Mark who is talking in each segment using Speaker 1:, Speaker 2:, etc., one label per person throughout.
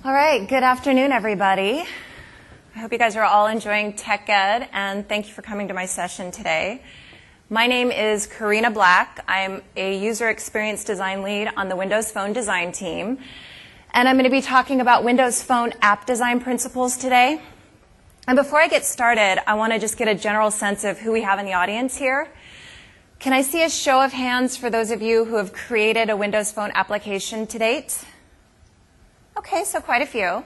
Speaker 1: All right, good afternoon, everybody. I hope you guys are all enjoying TechEd, and thank you for coming to my session today. My name is Karina Black. I'm a user experience design lead on the Windows Phone design team, and I'm going to be talking about Windows Phone app design principles today. And before I get started, I want to just get a general sense of who we have in the audience here. Can I see a show of hands for those of you who have created a Windows Phone application to date? Okay, so quite a few.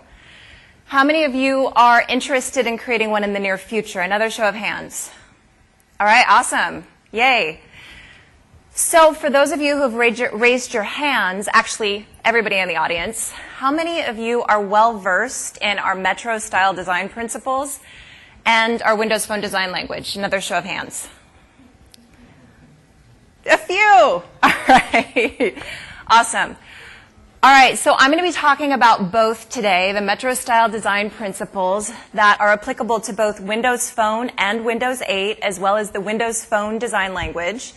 Speaker 1: How many of you are interested in creating one in the near future? Another show of hands. All right, awesome. Yay. So for those of you who have raised your hands, actually everybody in the audience, how many of you are well-versed in our Metro-style design principles and our Windows Phone design language? Another show of hands. A few. All right. Awesome. All right, so I'm going to be talking about both today, the Metro-style design principles that are applicable to both Windows Phone and Windows 8, as well as the Windows Phone design language,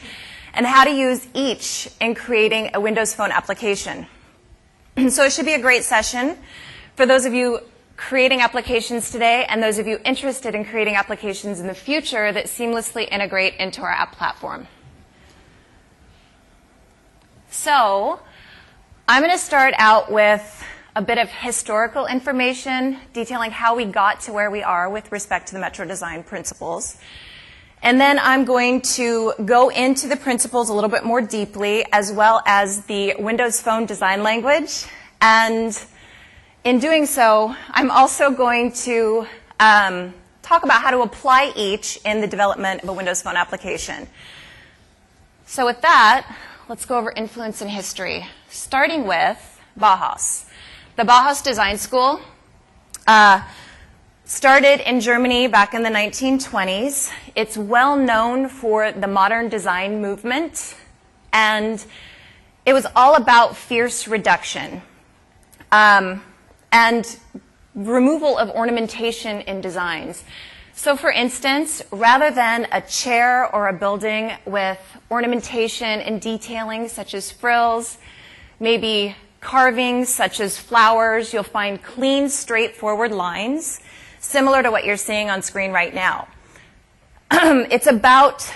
Speaker 1: and how to use each in creating a Windows Phone application. So it should be a great session for those of you creating applications today and those of you interested in creating applications in the future that seamlessly integrate into our app platform. So I'm going to start out with a bit of historical information detailing how we got to where we are with respect to the Metro design principles. And then I'm going to go into the principles a little bit more deeply, as well as the Windows Phone design language. And in doing so, I'm also going to talk about how to apply each in the development of a Windows Phone application. So with that, let's go over influence and history, starting with Bauhaus. The Bauhaus Design School started in Germany back in the 1920s. It's well known for the modern design movement, and it was all about fierce reduction and removal of ornamentation in designs. So for instance, rather than a chair or a building with ornamentation and detailing such as frills, maybe carvings such as flowers, you'll find clean, straightforward lines, similar to what you're seeing on screen right now. It's about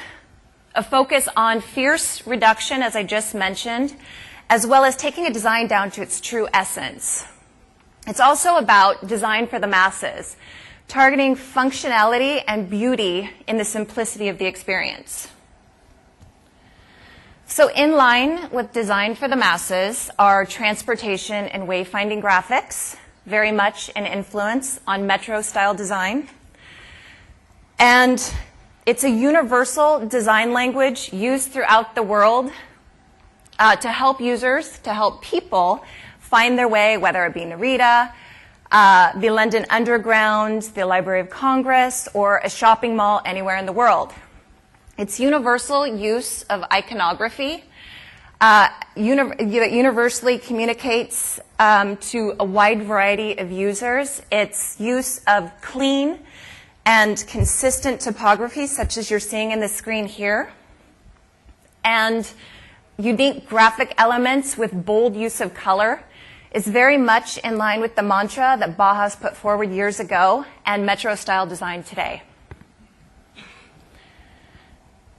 Speaker 1: a focus on fierce reduction, as I just mentioned, as well as taking a design down to its true essence. It's also about design for the masses, targeting functionality and beauty in the simplicity of the experience. So in line with design for the masses are transportation and wayfinding graphics, very much an influence on Metro-style design. And it's a universal design language used throughout the world to help users, to help people find their way, whether it be Narita, the London Underground, the Library of Congress, or a shopping mall anywhere in the world. Its universal use of iconography universally communicates to a wide variety of users. Its use of clean and consistent typography, such as you're seeing in the screen here, and unique graphic elements with bold use of color is very much in line with the mantra that Bauhaus put forward years ago and Metro-style design today.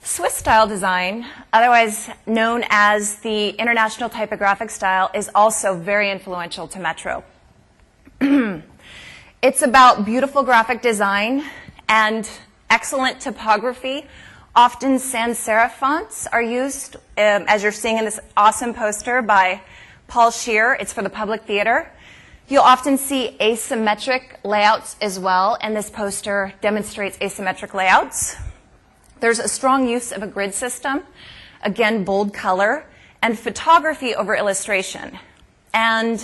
Speaker 1: Swiss-style design, otherwise known as the International Typographic Style, is also very influential to Metro. It's about beautiful graphic design and excellent typography. Often sans serif fonts are used, as you're seeing in this awesome poster by Paul Scheer. It's for the public theater. You'll often see asymmetric layouts as well, and this poster demonstrates asymmetric layouts. There's a strong use of a grid system, again, bold color, and photography over illustration. And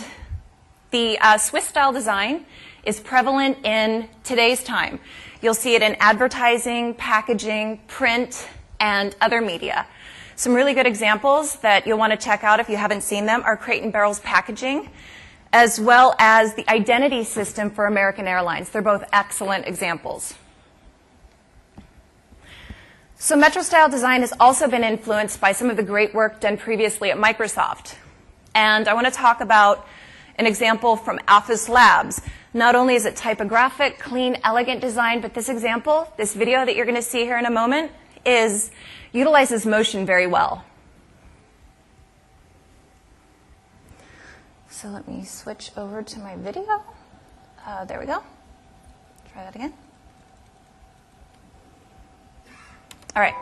Speaker 1: the Swiss-style design is prevalent in today's time. You'll see it in advertising, packaging, print, and other media. Some really good examples that you'll want to check out if you haven't seen them are Crate & Barrel's packaging, as well as the identity system for American Airlines. They're both excellent examples. So Metro-style design has also been influenced by some of the great work done previously at Microsoft. And I want to talk about an example from Alphys Labs. Not only is it typographic, clean, elegant design, but this example, this video that you're going to see here in a moment, utilizes motion very well. So let me switch over to my video. There we go. Try that again. All right.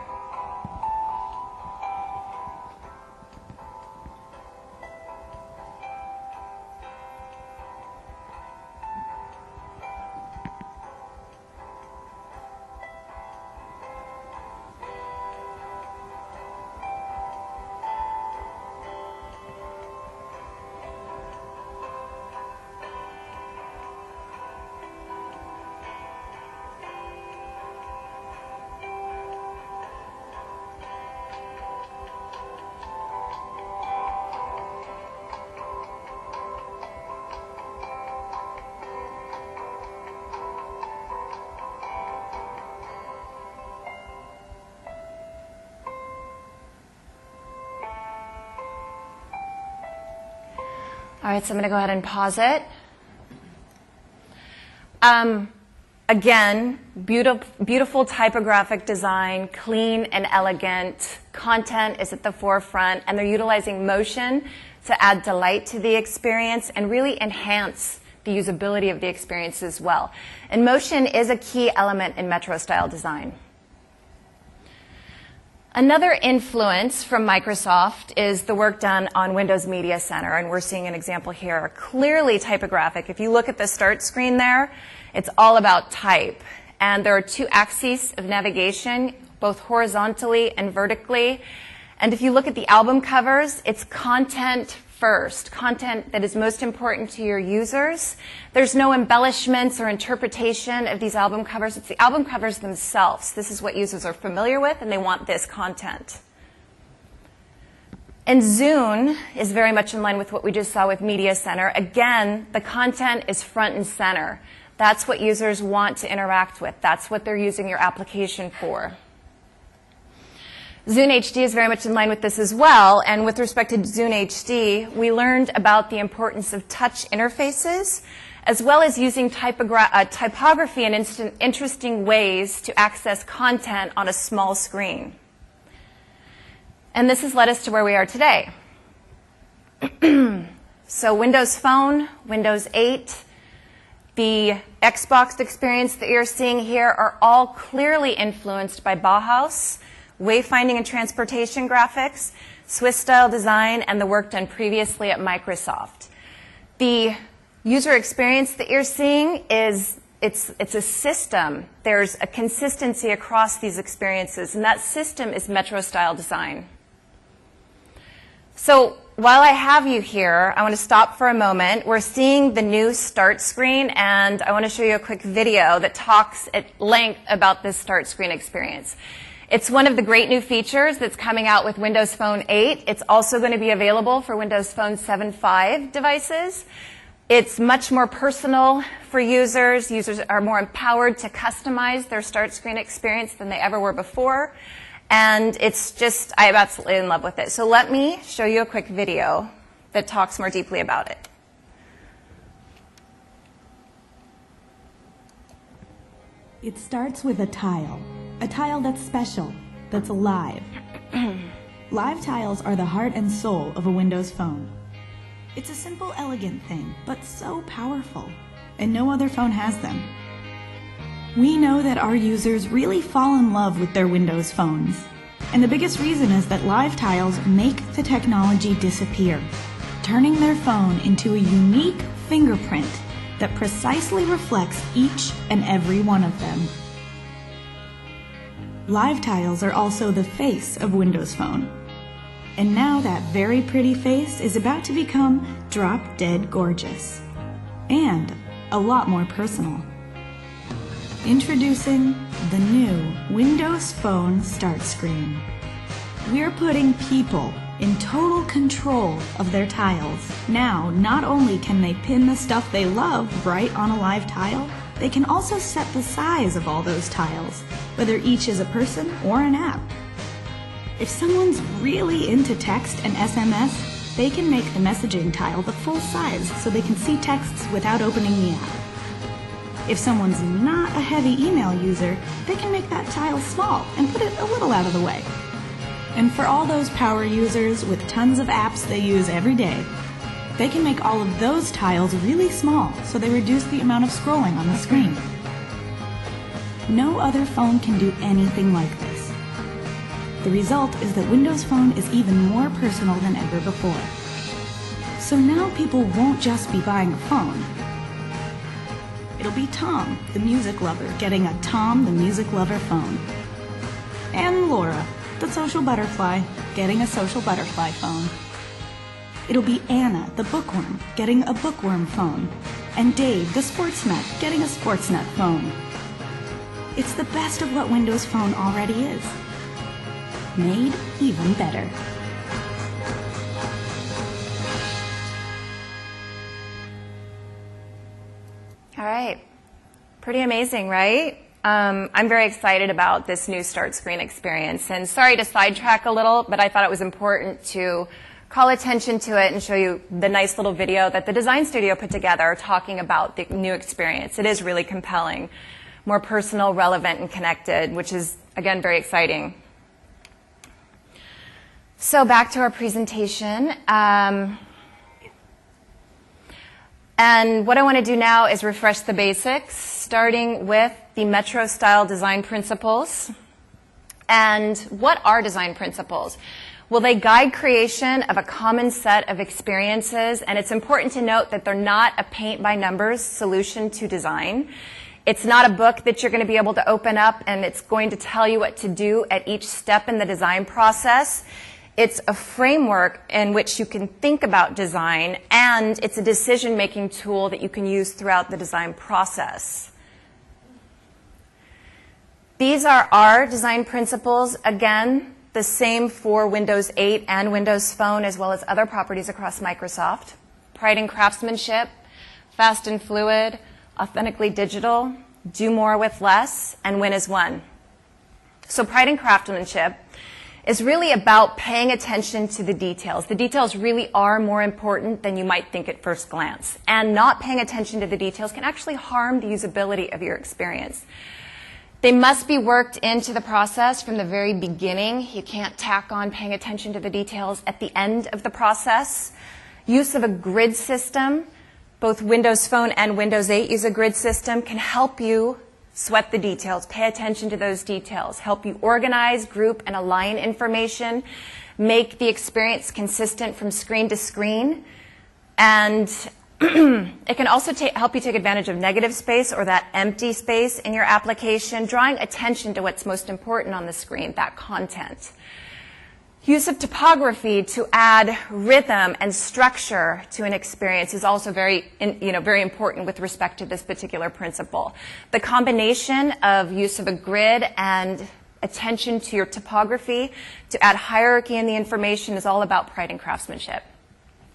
Speaker 1: All right, so I'm going to go ahead and pause it. Again, beautiful typographic design, clean and elegant. Content is at the forefront, and they're utilizing motion to add delight to the experience and really enhance the usability of the experience as well. And motion is a key element in Metro style design. Another influence from Microsoft is the work done on Windows Media Center, and we're seeing an example here. Clearly typographic. If you look at the start screen there, it's all about type. And there are two axes of navigation, both horizontally and vertically. And if you look at the album covers, it's content first, content that is most important to your users. There's no embellishments or interpretation of these album covers. It's the album covers themselves. This is what users are familiar with, and they want this content. And Zune is very much in line with what we just saw with Media Center. Again, the content is front and center. That's what users want to interact with. That's what they're using your application for. Zune HD is very much in line with this as well, and with respect to Zune HD, we learned about the importance of touch interfaces, as well as using typography in interesting ways to access content on a small screen. And this has led us to where we are today. So Windows Phone, Windows 8, the Xbox experience that you're seeing here are all clearly influenced by Bauhaus, wayfinding and transportation graphics, Swiss style design, and the work done previously at Microsoft. The user experience that you're seeing it's a system. There's a consistency across these experiences, and that system is Metro style design. So while I have you here, I want to stop for a moment. We're seeing the new start screen, and I want to show you a quick video that talks at length about this start screen experience. It's one of the great new features that's coming out with Windows Phone 8. It's also going to be available for Windows Phone 7.5 devices. It's much more personal for users. Users are more empowered to customize their start screen experience than they ever were before. And it's just, I'm absolutely in love with it. So let me show you a quick video that talks more deeply about it.
Speaker 2: It starts with a tile that's special, that's alive. Live tiles are the heart and soul of a Windows Phone. It's a simple, elegant thing, but so powerful, and no other phone has them. We know that our users really fall in love with their Windows phones, and the biggest reason is that live tiles make the technology disappear, turning their phone into a unique fingerprint that precisely reflects each and every one of them. Live tiles are also the face of Windows Phone. And now that very pretty face is about to become drop-dead gorgeous. And a lot more personal. Introducing the new Windows Phone Start Screen. We're putting people in total control of their tiles. Now, not only can they pin the stuff they love right on a live tile, they can also set the size of all those tiles, whether each is a person or an app. If someone's really into text and SMS, they can make the messaging tile the full size so they can see texts without opening the app. If someone's not a heavy email user, they can make that tile small and put it a little out of the way. And for all those power users with tons of apps they use every day, they can make all of those tiles really small so they reduce the amount of scrolling on the screen. No other phone can do anything like this. The result is that Windows Phone is even more personal than ever before. So now people won't just be buying a phone. It'll be Tom, the music lover, getting a Tom, the music lover phone. And Laura, the social butterfly, getting a social butterfly phone. It'll be Anna, the bookworm, getting a bookworm phone. And Dave, the sports nut, getting a sports nut phone. It's the best of what Windows Phone already is. Made even better.
Speaker 1: All right. Pretty amazing, right? I'm very excited about this new start screen experience. And sorry to sidetrack a little, but I thought it was important to call attention to it and show you the nice little video that the design studio put together talking about the new experience. It is really compelling, more personal, relevant, and connected, which is, again, very exciting. So back to our presentation. And what I want to do now is refresh the basics, starting with the Metro-style design principles. And what are design principles? Well, they guide creation of a common set of experiences, and it's important to note that they're not a paint-by-numbers solution to design. It's not a book that you're going to be able to open up and it's going to tell you what to do at each step in the design process. It's a framework in which you can think about design, and it's a decision-making tool that you can use throughout the design process. These are our design principles. Again, the same for Windows 8 and Windows Phone, as well as other properties across Microsoft. Pride and craftsmanship, fast and fluid, authentically digital, do more with less, and win as one. So pride and craftsmanship is really about paying attention to the details. The details really are more important than you might think at first glance. And not paying attention to the details can actually harm the usability of your experience. They must be worked into the process from the very beginning. You can't tack on paying attention to the details at the end of the process. Use of a grid system, both Windows Phone and Windows 8 use a grid system, can help you sweat the details, pay attention to those details, help you organize, group, and align information, make the experience consistent from screen to screen, and it can also help you take advantage of negative space or that empty space in your application, drawing attention to what's most important on the screen, that content. Use of typography to add rhythm and structure to an experience is also very important with respect to this particular principle. The combination of use of a grid and attention to your typography to add hierarchy in the information is all about pride and craftsmanship.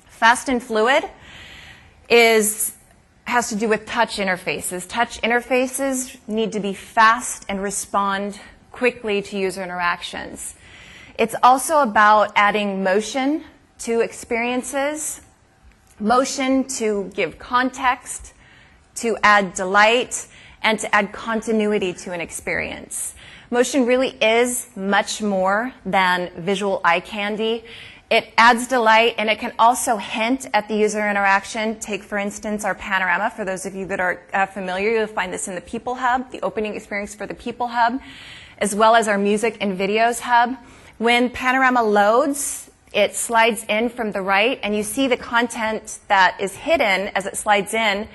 Speaker 1: Fast and fluid has to do with touch interfaces. Touch interfaces need to be fast and respond quickly to user interactions. It's also about adding motion to experiences, motion to give context, to add delight, and to add continuity to an experience. Motion really is much more than visual eye candy. It adds delight, and it can also hint at the user interaction. Take, for instance, our panorama. For those of you that are familiar, you'll find this in the People Hub, the opening experience for the People Hub, as well as our Music and Videos Hub. When Panorama loads, it slides in from the right, and you see the content that is hidden as it slides in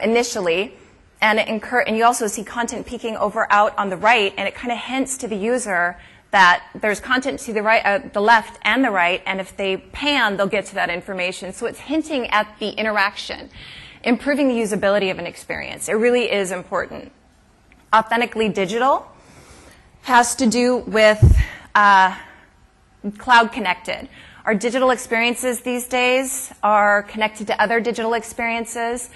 Speaker 1: initially, and you also see content peeking over out on the right, and it kind of hints to the user that there's content to the right, the left and the right, and if they pan, they'll get to that information. So it's hinting at the interaction, improving the usability of an experience. It really is important. Authentically digital has to do with cloud connected. Our digital experiences these days are connected to other digital experiences.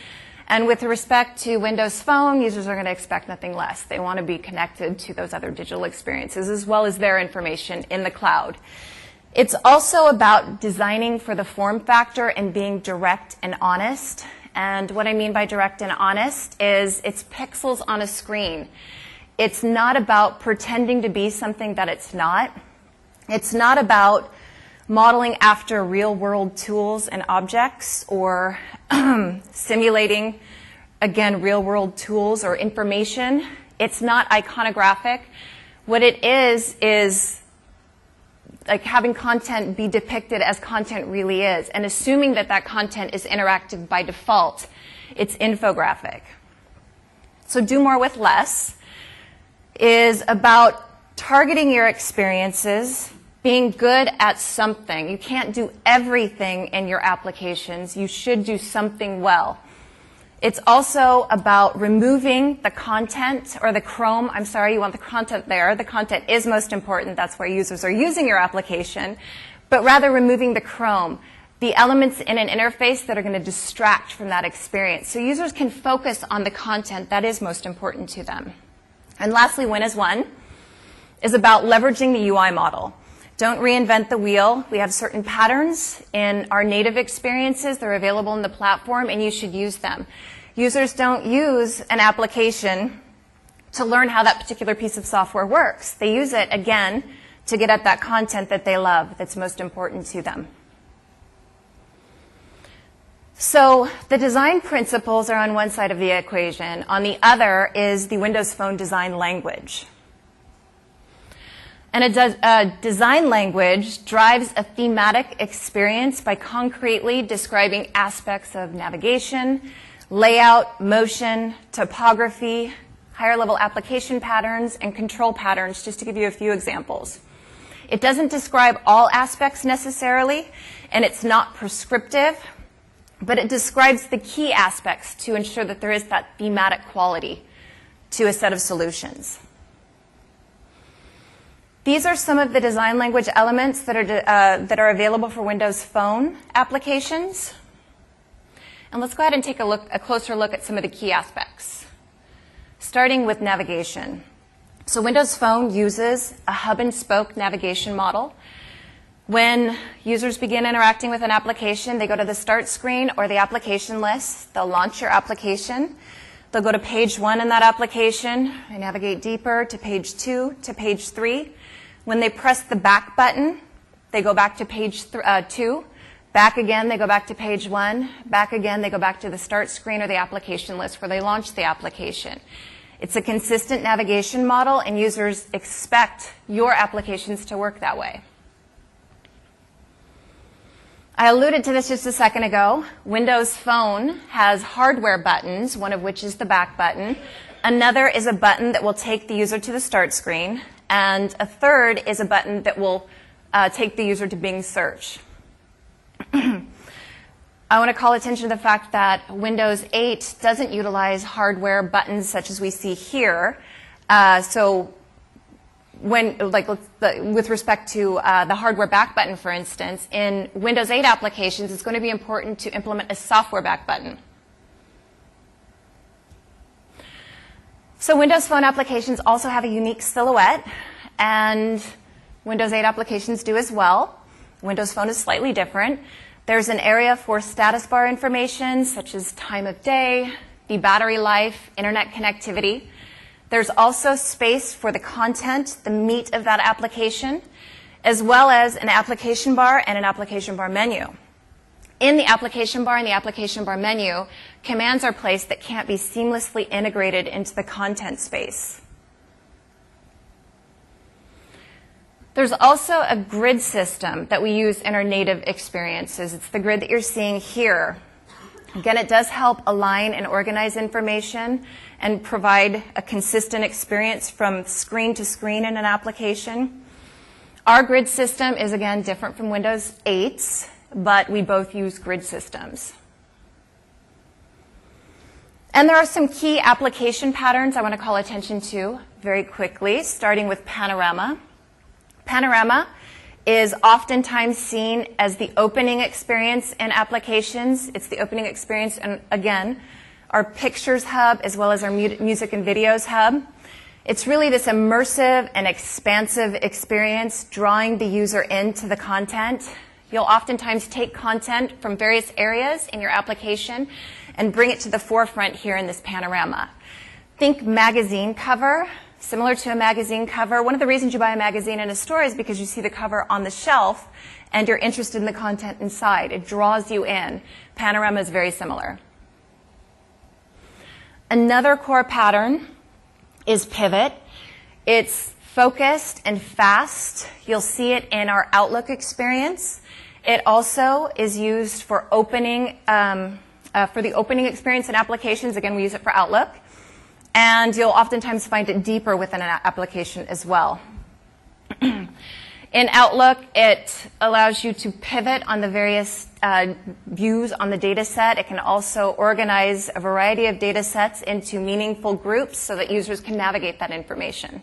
Speaker 1: And with respect to Windows Phone, users are going to expect nothing less. They want to be connected to those other digital experiences as well as their information in the cloud. It's also about designing for the form factor and being direct and honest. And what I mean by direct and honest is it's pixels on a screen. It's not about pretending to be something that it's not. It's not about modeling after real-world tools and objects or simulating, again, real-world tools or information. It's not iconographic. What it is like having content be depicted as content really is, and assuming that that content is interactive by default. It's infographic. So do more with less is about targeting your experiences, being good at something. You can't do everything in your applications. You should do something well. It's also about removing the content, or the Chrome, I'm sorry, you want the content there. The content is most important. That's where users are using your application. But rather removing the Chrome, the elements in an interface that are going to distract from that experience. So users can focus on the content that is most important to them. And lastly, Win as One is about leveraging the UI model. Don't reinvent the wheel. We have certain patterns in our native experiences. They're available in the platform, and you should use them. Users don't use an application to learn how that particular piece of software works. They use it, again, to get at that content that they love, that's most important to them. So the design principles are on one side of the equation. On the other is the Windows Phone design language. And a design language drives a thematic experience by concretely describing aspects of navigation, layout, motion, topography, higher level application patterns, and control patterns, just to give you a few examples. It doesn't describe all aspects necessarily, and it's not prescriptive, but it describes the key aspects to ensure that there is that thematic quality to a set of solutions. These are some of the design language elements that are available for Windows Phone applications. And let's go ahead and take a closer look at some of the key aspects, starting with navigation. So Windows Phone uses a hub-and-spoke navigation model. When users begin interacting with an application, they go to the start screen or the application list. They'll launch your application. They'll go to page 1 in that application and navigate deeper to page 2, to page 3. When they press the back button, they go back to page 2. Back again, they go back to page 1. Back again, they go back to the start screen or the application list where they launch the application. It's a consistent navigation model, and users expect your applications to work that way. I alluded to this just a second ago. Windows Phone has hardware buttons, one of which is the back button. Another is a button that will take the user to the start screen. And a third is a button that will take the user to Bing search. I want to call attention to the fact that Windows 8 doesn't utilize hardware buttons such as we see here. So when, with respect to the hardware back button, for instance, in Windows 8 applications, it's going to be important to implement a software back button. So Windows Phone applications also have a unique silhouette, and Windows 8 applications do as well. Windows Phone is slightly different. There's an area for status bar information, such as time of day, the battery life, internet connectivity. There's also space for the content, the meat of that application, as well as an application bar and an application bar menu. In the application bar and the application bar menu, commands are placed that can't be seamlessly integrated into the content space. There's also a grid system that we use in our native experiences. It's the grid that you're seeing here. Again, it does help align and organize information and provide a consistent experience from screen to screen in an application. Our grid system is, again, different from Windows 8's, but we both use grid systems. And there are some key application patterns I want to call attention to very quickly, starting with Panorama. Panorama is oftentimes seen as the opening experience in applications. It's the opening experience, and again, our Pictures hub as well as our Music and Videos hub. It's really this immersive and expansive experience, drawing the user into the content. You'll oftentimes take content from various areas in your application and bring it to the forefront here in this panorama. Think magazine cover, similar to a magazine cover. One of the reasons you buy a magazine in a store is because you see the cover on the shelf and you're interested in the content inside. It draws you in. Panorama is very similar. Another core pattern is pivot. It's focused and fast. You'll see it in our Outlook experience. It also is used for opening, for the opening experience in applications. Again, we use it for Outlook. And you'll oftentimes find it deeper within an application as well. In Outlook, it allows you to pivot on the various views on the data set. It can also organize a variety of data sets into meaningful groups so that users can navigate that information.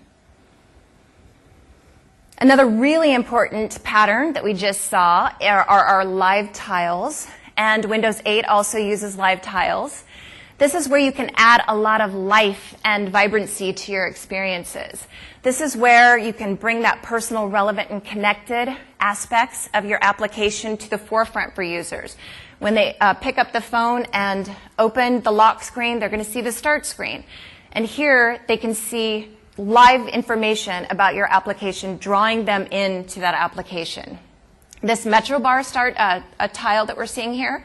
Speaker 1: Another really important pattern that we just saw are our live tiles, and Windows 8 also uses live tiles. This is where you can add a lot of life and vibrancy to your experiences. This is where you can bring that personal, relevant, and connected aspects of your application to the forefront for users. When they pick up the phone and open the lock screen, they're going to see the start screen. And here they can see live information about your application, drawing them into that application. This Metro Bar start a tile that we're seeing here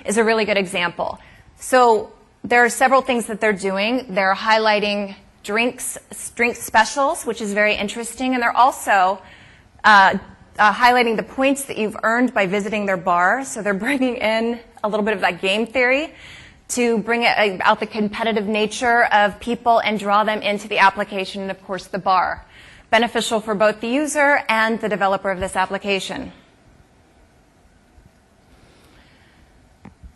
Speaker 1: is a really good example. So there are several things that they're doing. They're highlighting drink specials, which is very interesting, and they're also highlighting the points that you've earned by visiting their bar. So they're bringing in a little bit of that game theory to bring out the competitive nature of people and draw them into the application and, of course, the bar. Beneficial for both the user and the developer of this application.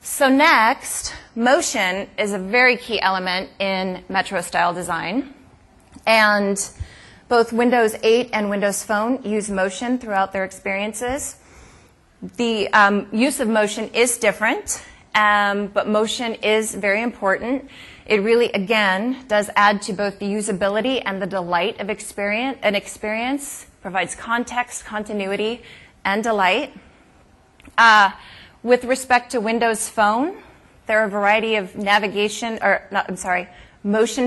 Speaker 1: So next, motion is a very key element in Metro style design. And both Windows 8 and Windows Phone use motion throughout their experiences. The use of motion is different, but motion is very important. It really, again, does add to both the usability and the delight of an experience, provides context, continuity, and delight. With respect to Windows Phone, there are a variety of motion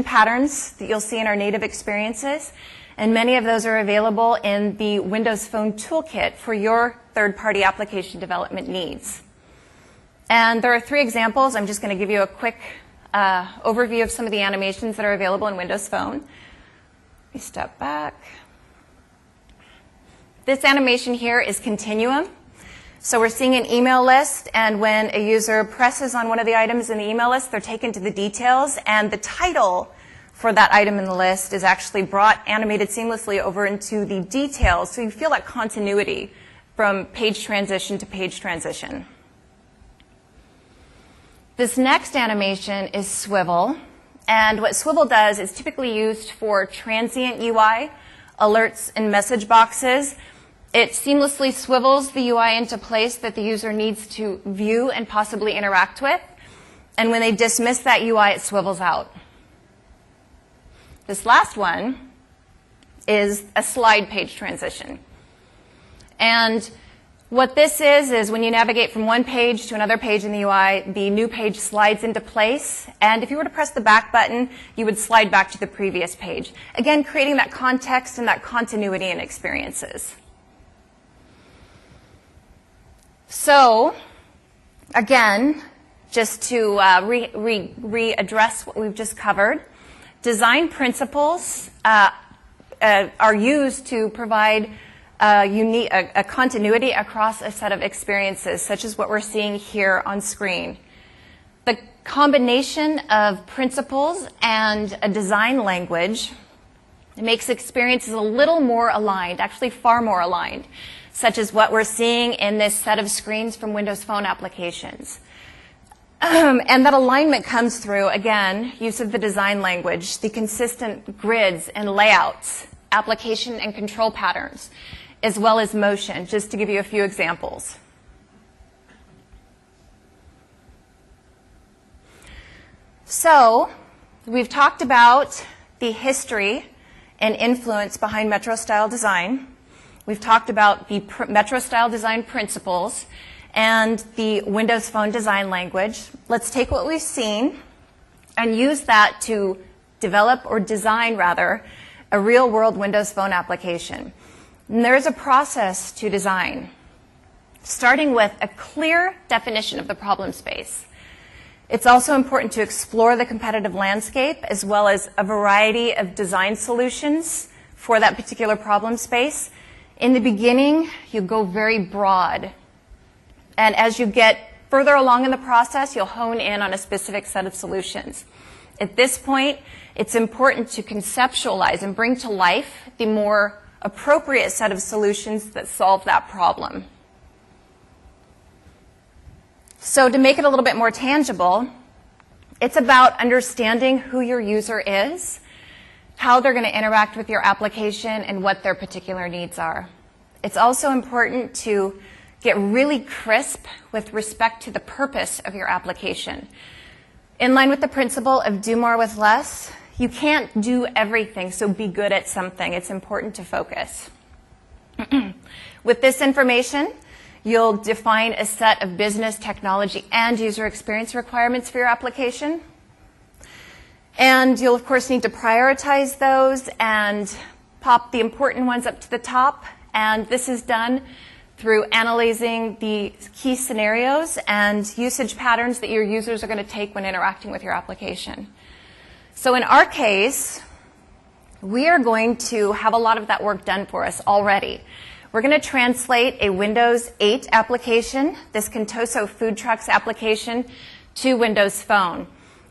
Speaker 1: patterns that you'll see in our native experiences, and many of those are available in the Windows Phone Toolkit for your third-party application development needs. And there are 3 examples. I'm just going to give you a quick overview of some of the animations that are available in Windows Phone. Let me step back. This animation here is Continuum. So we're seeing an email list, and when a user presses on one of the items in the email list, they're taken to the details, and the title for that item in the list is actually animated seamlessly over into the details, so you feel that continuity from page transition to page transition. This next animation is Swivel, and what Swivel does is typically used for transient UI, alerts, and message boxes. It seamlessly swivels the UI into place that the user needs to view and possibly interact with. And when they dismiss that UI, it swivels out. This last one is a slide page transition. And what this is when you navigate from one page to another page in the UI, the new page slides into place. And if you were to press the back button, you would slide back to the previous page. Again, creating that context and that continuity in experiences. So, again, just to readdress what we've just covered, design principles are used to provide a continuity across a set of experiences, such as what we're seeing here on screen. The combination of principles and a design language makes experiences a little more aligned, actually far more aligned, such as what we're seeing in this set of screens from Windows Phone applications. And that alignment comes through, again, use of the design language, the consistent grids and layouts, application and control patterns, as well as motion, just to give you a few examples. So, we've talked about the history and influence behind Metro-style design. We've talked about the Metro-style design principles and the Windows Phone design language. Let's take what we've seen and use that to develop, or design rather, a real-world Windows Phone application. And there's a process to design, starting with a clear definition of the problem space. It's also important to explore the competitive landscape as well as a variety of design solutions for that particular problem space. In the beginning, you go very broad. And as you get further along in the process, you'll hone in on a specific set of solutions. At this point, it's important to conceptualize and bring to life the more appropriate set of solutions that solve that problem. So to make it a little bit more tangible, it's about understanding who your user is, how they're going to interact with your application, and what their particular needs are. It's also important to get really crisp with respect to the purpose of your application. In line with the principle of do more with less, you can't do everything, so be good at something. It's important to focus. With this information, you'll define a set of business, technology, and user experience requirements for your application. And you'll, of course, need to prioritize those and pop the important ones up to the top. And this is done through analyzing the key scenarios and usage patterns that your users are going to take when interacting with your application. So in our case, we are going to have a lot of that work done for us already. We're going to translate a Windows 8 application, this Contoso Food Trucks application, to Windows Phone.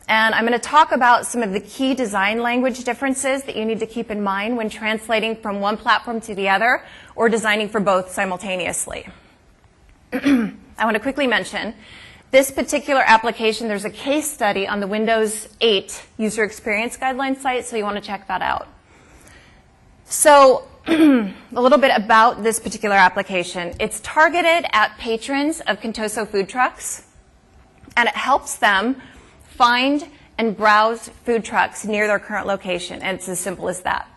Speaker 1: And I'm going to talk about some of the key design language differences that you need to keep in mind when translating from one platform to the other or designing for both simultaneously. I want to quickly mention this particular application. There's a case study on the Windows 8 user experience guidelines site, so you want to check that out. So a little bit about this particular application. It's targeted at patrons of Contoso food trucks, and it helps them find and browse food trucks near their current location, and it's as simple as that.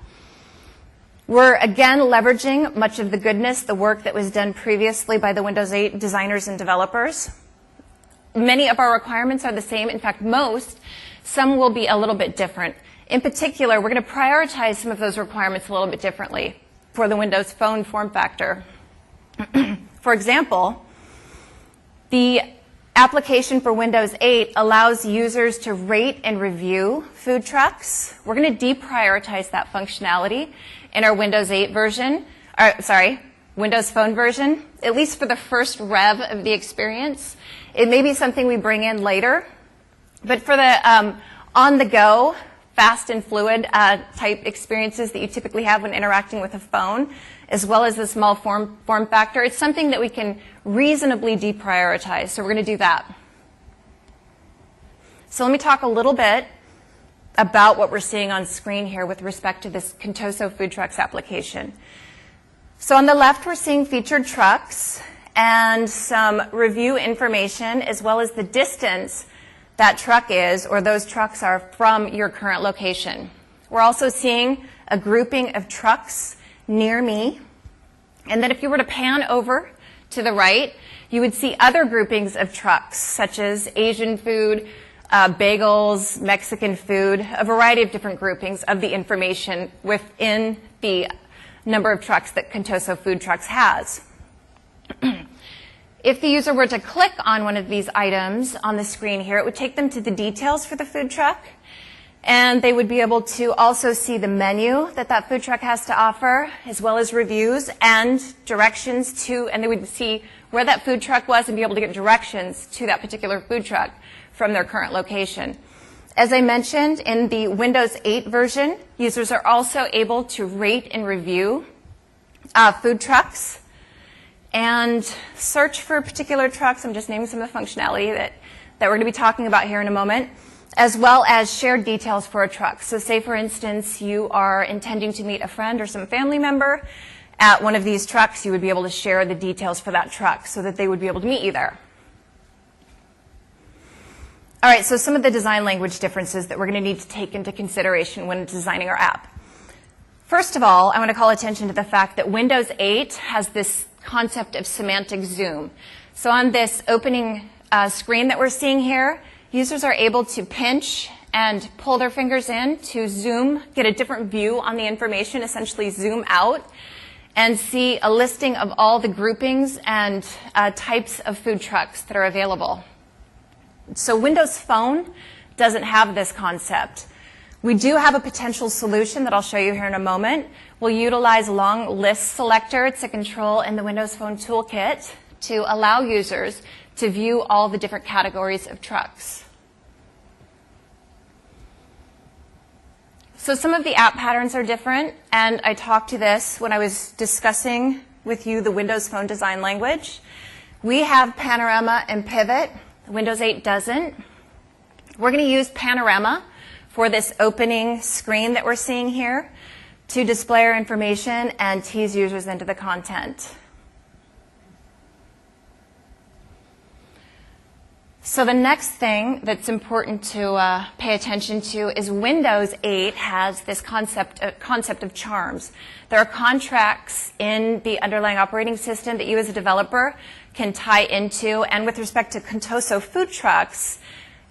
Speaker 1: We're again leveraging much of the goodness, the work that was done previously by the Windows 8 designers and developers. Many of our requirements are the same. In fact, most. Some will be a little bit different. In particular, we're going to prioritize some of those requirements a little bit differently for the Windows Phone form factor. For example, the application for Windows 8 allows users to rate and review food trucks. We're going to deprioritize that functionality in our Windows 8 version, Windows Phone version, at least for the first rev of the experience. It may be something we bring in later, but for the on-the-go, fast and fluid type experiences that you typically have when interacting with a phone, as well as the small form factor, it's something that we can reasonably deprioritize. So we're going to do that. So let me talk a little bit about what we're seeing on screen here with respect to this Contoso Food Trucks application. So on the left, we're seeing featured trucks and some review information, as well as the distance that truck is, or those trucks are, from your current location. We're also seeing a grouping of trucks near me. And then if you were to pan over to the right, you would see other groupings of trucks, such as Asian food, bagels, Mexican food, a variety of different groupings of the information within the number of trucks that Contoso Food Trucks has. If the user were to click on one of these items on the screen here, it would take them to the details for the food truck, and they would be able to also see the menu that that food truck has to offer, as well as reviews and directions to, and they would see where that food truck was and be able to get directions to that particular food truck from their current location. As I mentioned, in the Windows 8 version, users are also able to rate and review food trucks and search for particular trucks. I'm just naming some of the functionality that we're going to be talking about here in a moment, as well as shared details for a truck. So say, for instance, you are intending to meet a friend or some family member at one of these trucks, you would be able to share the details for that truck so that they would be able to meet you there. All right, so some of the design language differences that we're going to need to take into consideration when designing our app. First of all, I want to call attention to the fact that Windows 8 has this concept of semantic zoom. So on this opening screen that we're seeing here, users are able to pinch and pull their fingers in to zoom, get a different view on the information, essentially zoom out, and see a listing of all the groupings and types of food trucks that are available. So Windows Phone doesn't have this concept. We do have a potential solution that I'll show you here in a moment. We'll utilize long list selector. It's a control in the Windows Phone toolkit to allow users to view all the different categories of trucks. So some of the app patterns are different, and I talked to this when I was discussing with you the Windows Phone design language. We have Panorama and Pivot. Windows 8 doesn't. We're going to use Panorama for this opening screen that we're seeing here to display our information and tease users into the content. So the next thing that's important to pay attention to is Windows 8 has this concept of charms. There are contracts in the underlying operating system that you as a developer can tie into, and with respect to Contoso food trucks,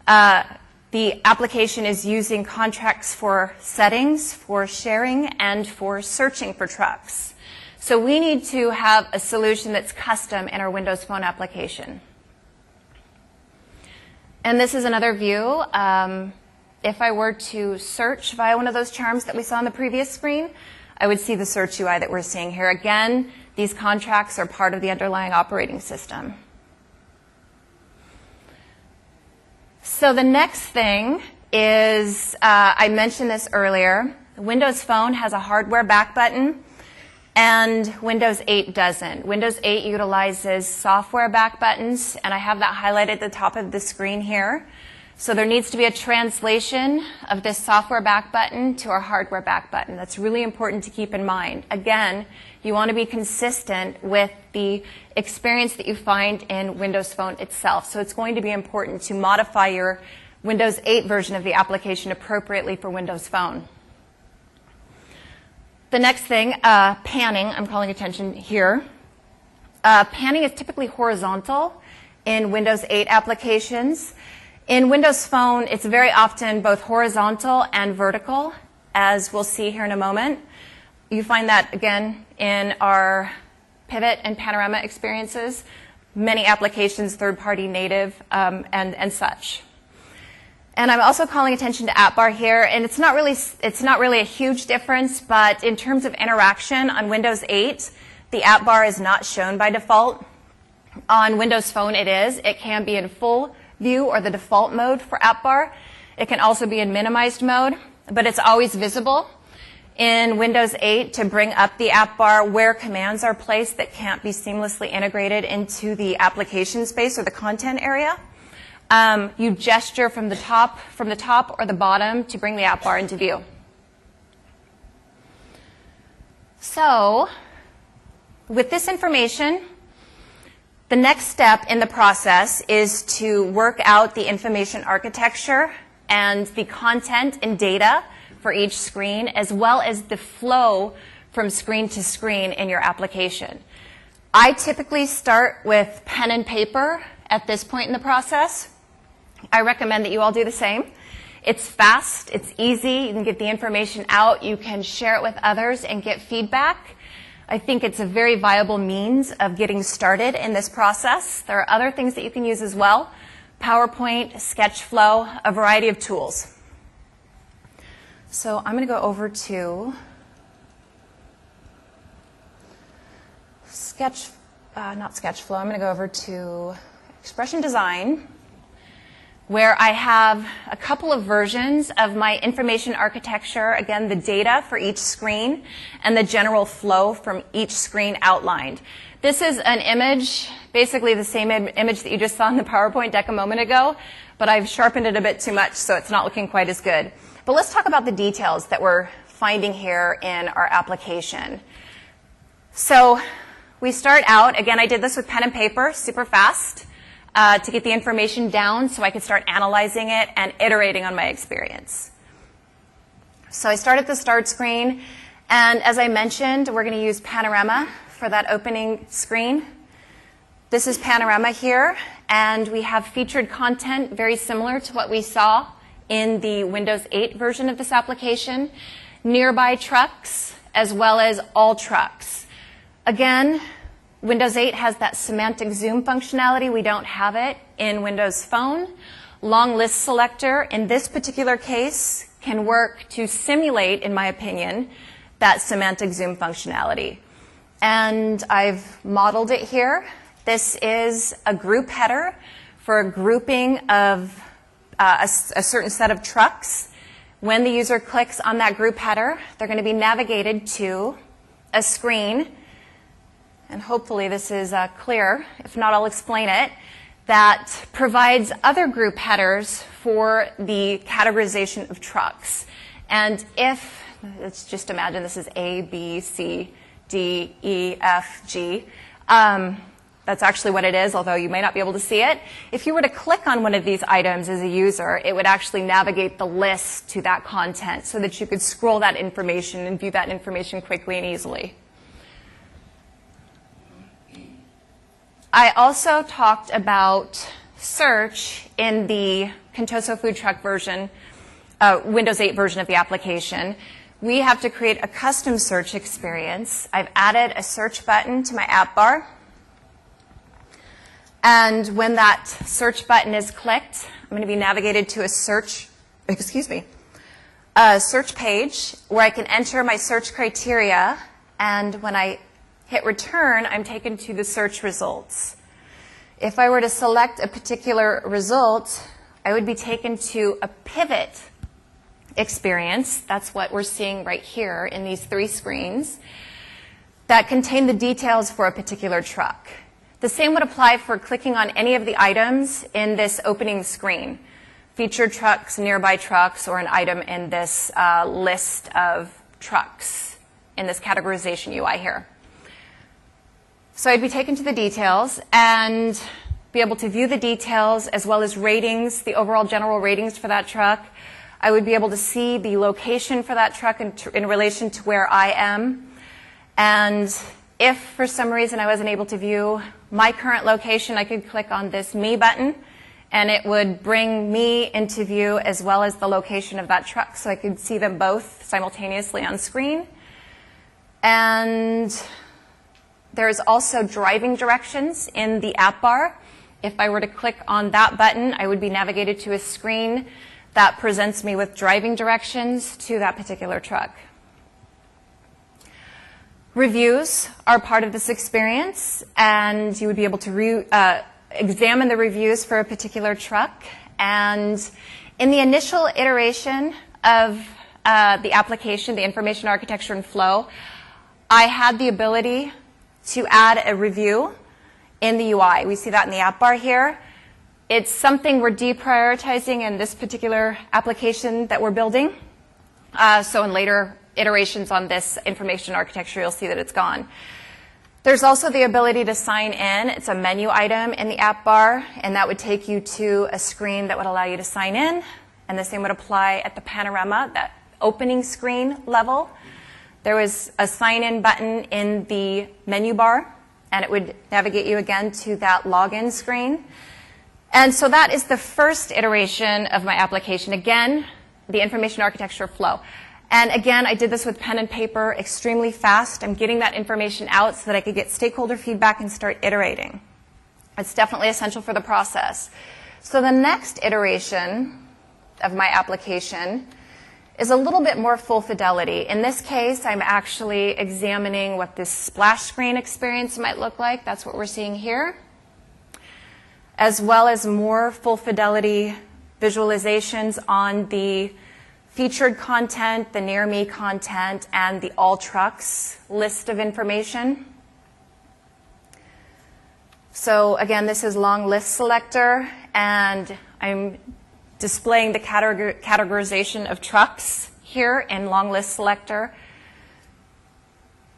Speaker 1: the application is using contracts for settings, for sharing, and for searching for trucks. So we need to have a solution that's custom in our Windows Phone application. And this is another view. If I were to search via one of those charms that we saw on the previous screen, I would see the search UI that we're seeing here. Again, these contracts are part of the underlying operating system. So the next thing is, I mentioned this earlier, Windows Phone has a hardware back button, and Windows 8 doesn't. Windows 8 utilizes software back buttons, and I have that highlighted at the top of the screen here. So there needs to be a translation of this software back button to our hardware back button. That's really important to keep in mind. Again, you want to be consistent with the experience that you find in Windows Phone itself. So it's going to be important to modify your Windows 8 version of the application appropriately for Windows Phone. The next thing, panning, I'm calling attention here. Panning is typically horizontal in Windows 8 applications. In Windows Phone, it's very often both horizontal and vertical, as we'll see here in a moment. You find that, again, in our Pivot and Panorama experiences, many applications, third-party native, and such. And I'm also calling attention to App Bar here, and it's not really a huge difference, but in terms of interaction on Windows 8, the App Bar is not shown by default. On Windows Phone, it is. It can be in full view or the default mode for App Bar. It can also be in minimized mode, but it's always visible in Windows 8 to bring up the App Bar where commands are placed that can't be seamlessly integrated into the application space or the content area. You gesture from the top or the bottom to bring the App Bar into view. So, with this information, the next step in the process is to work out the information architecture and the content and data for each screen, as well as the flow from screen to screen in your application. I typically start with pen and paper at this point in the process. I recommend that you all do the same. It's fast, it's easy, you can get the information out, you can share it with others and get feedback. I think it's a very viable means of getting started in this process. There are other things that you can use as well. PowerPoint, SketchFlow, a variety of tools. So I'm going to go over to not SketchFlow, I'm going to go over to Expression Design, where I have a couple of versions of my information architecture, again, the data for each screen and the general flow from each screen outlined. This is an image, basically the same image that you just saw in the PowerPoint deck a moment ago, but I've sharpened it a bit too much, so it's not looking quite as good. But let's talk about the details that we're finding here in our application. So we start out, again, I did this with pen and paper, super fast, to get the information down so I could start analyzing it and iterating on my experience. So I start at the start screen, And as I mentioned, we're going to use Panorama for that opening screen. This is Panorama here, and we have featured content very similar to what we saw in the Windows 8 version of this application. Nearby trucks, as well as all trucks. Again, Windows 8 has that semantic zoom functionality. We don't have it in Windows Phone. Long list selector, in this particular case, can work to simulate, in my opinion, that semantic zoom functionality. And I've modeled it here. This is a group header for a grouping of a certain set of trucks. When the user clicks on that group header, they're going to be navigated to a screen, and hopefully this is clear. If not, I'll explain it, that provides other group headers for the categorization of trucks. And if, let's just imagine this is A, B, C, D, E, F, G. That's actually what it is, although you may not be able to see it. If you were to click on one of these items as a user, it would actually navigate the list to that content so that you could scroll that information and view that information quickly and easily. I also talked about search in the Contoso food truck version, Windows 8 version of the application. We have to create a custom search experience. I've added a search button to my app bar. And when that search button is clicked, I'm going to be navigated to a search page where I can enter my search criteria. And when I hit return, I'm taken to the search results. If I were to select a particular result, I would be taken to a pivot experience. That's what we're seeing right here in these three screens that contain the details for a particular truck. The same would apply for clicking on any of the items in this opening screen. Featured trucks, nearby trucks, or an item in this list of trucks in this categorization UI here. So I'd be taken to the details and be able to view the details as well as ratings, the overall general ratings for that truck. I would be able to see the location for that truck in relation to where I am. And if for some reason I wasn't able to view my current location, I could click on this Me button, and it would bring me into view as well as the location of that truck, so I could see them both simultaneously on screen. And there's also driving directions in the app bar. If I were to click on that button, I would be navigated to a screen that presents me with driving directions to that particular truck. Reviews are part of this experience, and you would be able to examine the reviews for a particular truck. And in the initial iteration of the application, the information architecture and flow, I had the ability to add a review in the UI. We see that in the app bar here. It's something we're deprioritizing in this particular application that we're building. So in later iterations on this information architecture, you'll see that it's gone. There's also the ability to sign in. It's a menu item in the app bar, and that would take you to a screen that would allow you to sign in. And the same would apply at the Panorama, that opening screen level. There was a sign-in button in the menu bar, and it would navigate you again to that login screen. And so that is the first iteration of my application. Again, the information architecture flow. And again, I did this with pen and paper extremely fast. I'm getting that information out so that I could get stakeholder feedback and start iterating. It's definitely essential for the process. So the next iteration of my application is a little bit more full fidelity. In this case, I'm actually examining what this splash screen experience might look like. That's what we're seeing here. As well as more full fidelity visualizations on the featured content, the Near Me content, and the All Trucks list of information. So again, this is long list selector, and I'm displaying the categorization of trucks here in long list selector.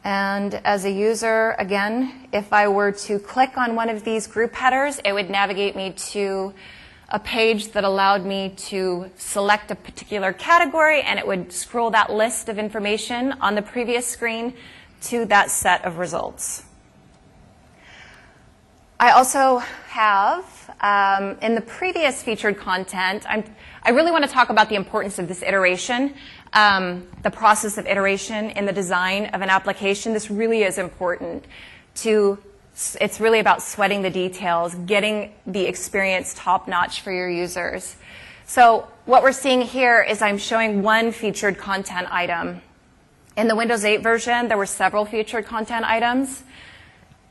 Speaker 1: And as a user, again, if I were to click on one of these group headers, it would navigate me to a page that allowed me to select a particular category, and it would scroll that list of information on the previous screen to that set of results. I also have, in the previous featured content, I really want to talk about the importance of this iteration, the process of iteration in the design of an application. This really is important. It's really about sweating the details, getting the experience top-notch for your users. So what we're seeing here is I'm showing one featured content item. In the Windows 8 version, there were several featured content items.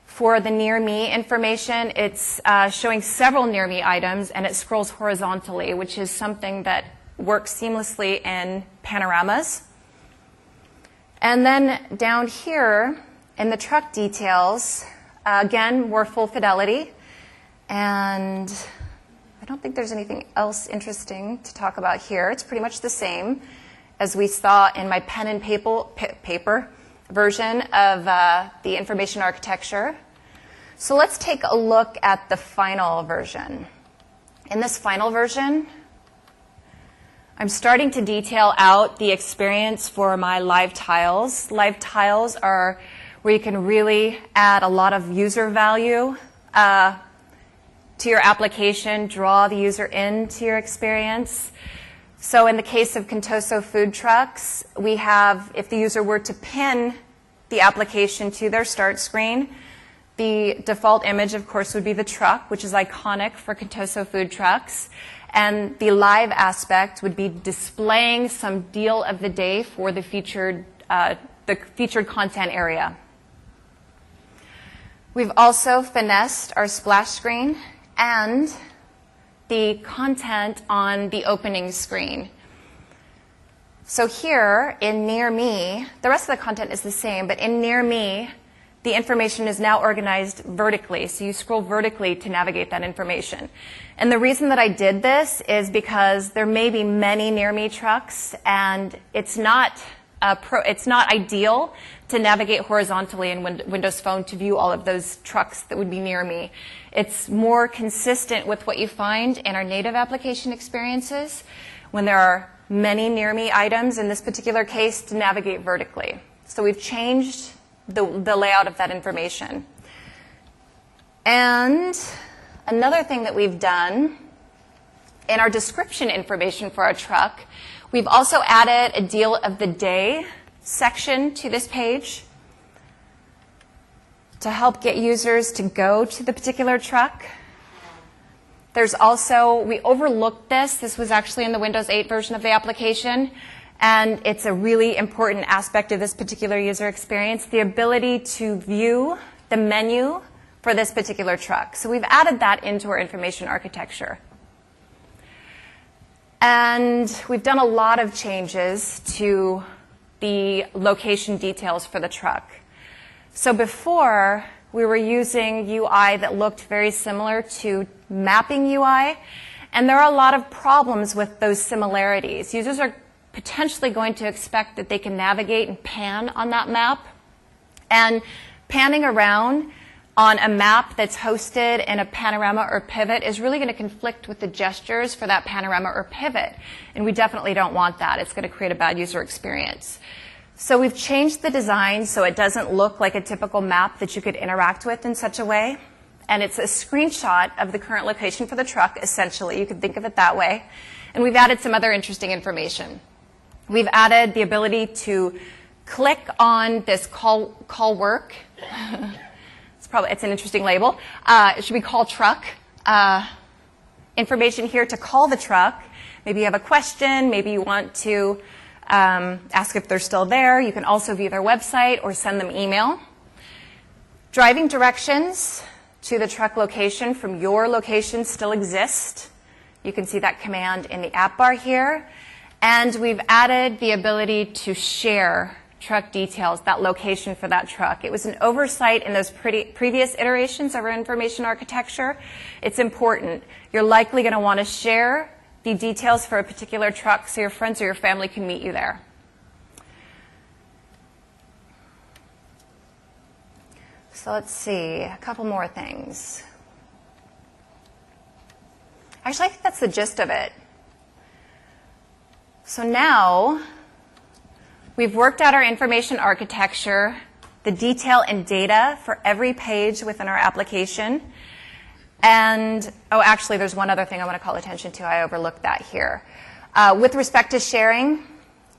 Speaker 1: For the Near Me information, it's showing several Near Me items, and it scrolls horizontally, which is something that works seamlessly in panoramas. And then down here in the truck details, again, more full fidelity. And I don't think there's anything else interesting to talk about here. It's pretty much the same as we saw in my pen and paper version of the information architecture. So let's take a look at the final version. In this final version, I'm starting to detail out the experience for my live tiles. Live tiles are where you can really add a lot of user value to your application, draw the user into your experience. So in the case of Contoso food trucks, we have, if the user were to pin the application to their start screen, the default image, of course, would be the truck, which is iconic for Contoso food trucks. And the live aspect would be displaying some deal of the day for the featured content area. We've also finessed our splash screen and the content on the opening screen. So here in Near Me, the rest of the content is the same, but in Near Me, the information is now organized vertically. So you scroll vertically to navigate that information. And the reason that I did this is because there may be many Near Me trucks, and it's not ideal to navigate horizontally in Windows Phone to view all of those trucks that would be near me. It's more consistent with what you find in our native application experiences when there are many near me items, in this particular case, to navigate vertically. So we've changed the layout of that information. And another thing that we've done in our description information for our truck, we've also added a deal of the day section to this page to help get users to go to the particular truck. There's also, we overlooked this. This was actually in the Windows 8 version of the application, and it's a really important aspect of this particular user experience, the ability to view the menu for this particular truck. So we've added that into our information architecture. And we've done a lot of changes to the location details for the truck. So before, we were using UI that looked very similar to mapping UI, and there are a lot of problems with those similarities. Users are potentially going to expect that they can navigate and pan on that map, and panning around on a map that's hosted in a panorama or pivot is really going to conflict with the gestures for that panorama or pivot. And we definitely don't want that. It's going to create a bad user experience. So we've changed the design so it doesn't look like a typical map that you could interact with in such a way. And it's a screenshot of the current location for the truck, essentially. You could think of it that way. And we've added some other interesting information. We've added the ability to click on this call work. It's an interesting label. It should be call truck. Information here to call the truck. Maybe you have a question. Maybe you want to ask if they're still there. You can also view their website or send them email. Driving directions to the truck location from your location still exist. You can see that command in the app bar here. And we've added the ability to share truck details, that location for that truck. It was an oversight in those previous iterations of our information architecture. It's important. You're likely going to want to share the details for a particular truck so your friends or your family can meet you there. So let's see, a couple more things. Actually, I think that's the gist of it. So now we've worked out our information architecture, the detail and data for every page within our application. And, oh, actually, there's one other thing I want to call attention to. I overlooked that here. With respect to sharing,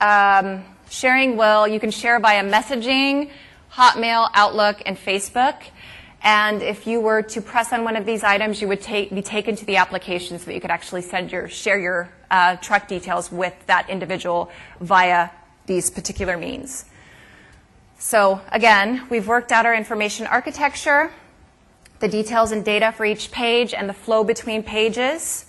Speaker 1: you can share via messaging, Hotmail, Outlook, and Facebook. And if you were to press on one of these items, you would be taken to the application so that you could actually share your truck details with that individual via these particular means. So again, we've worked out our information architecture, the details and data for each page, and the flow between pages.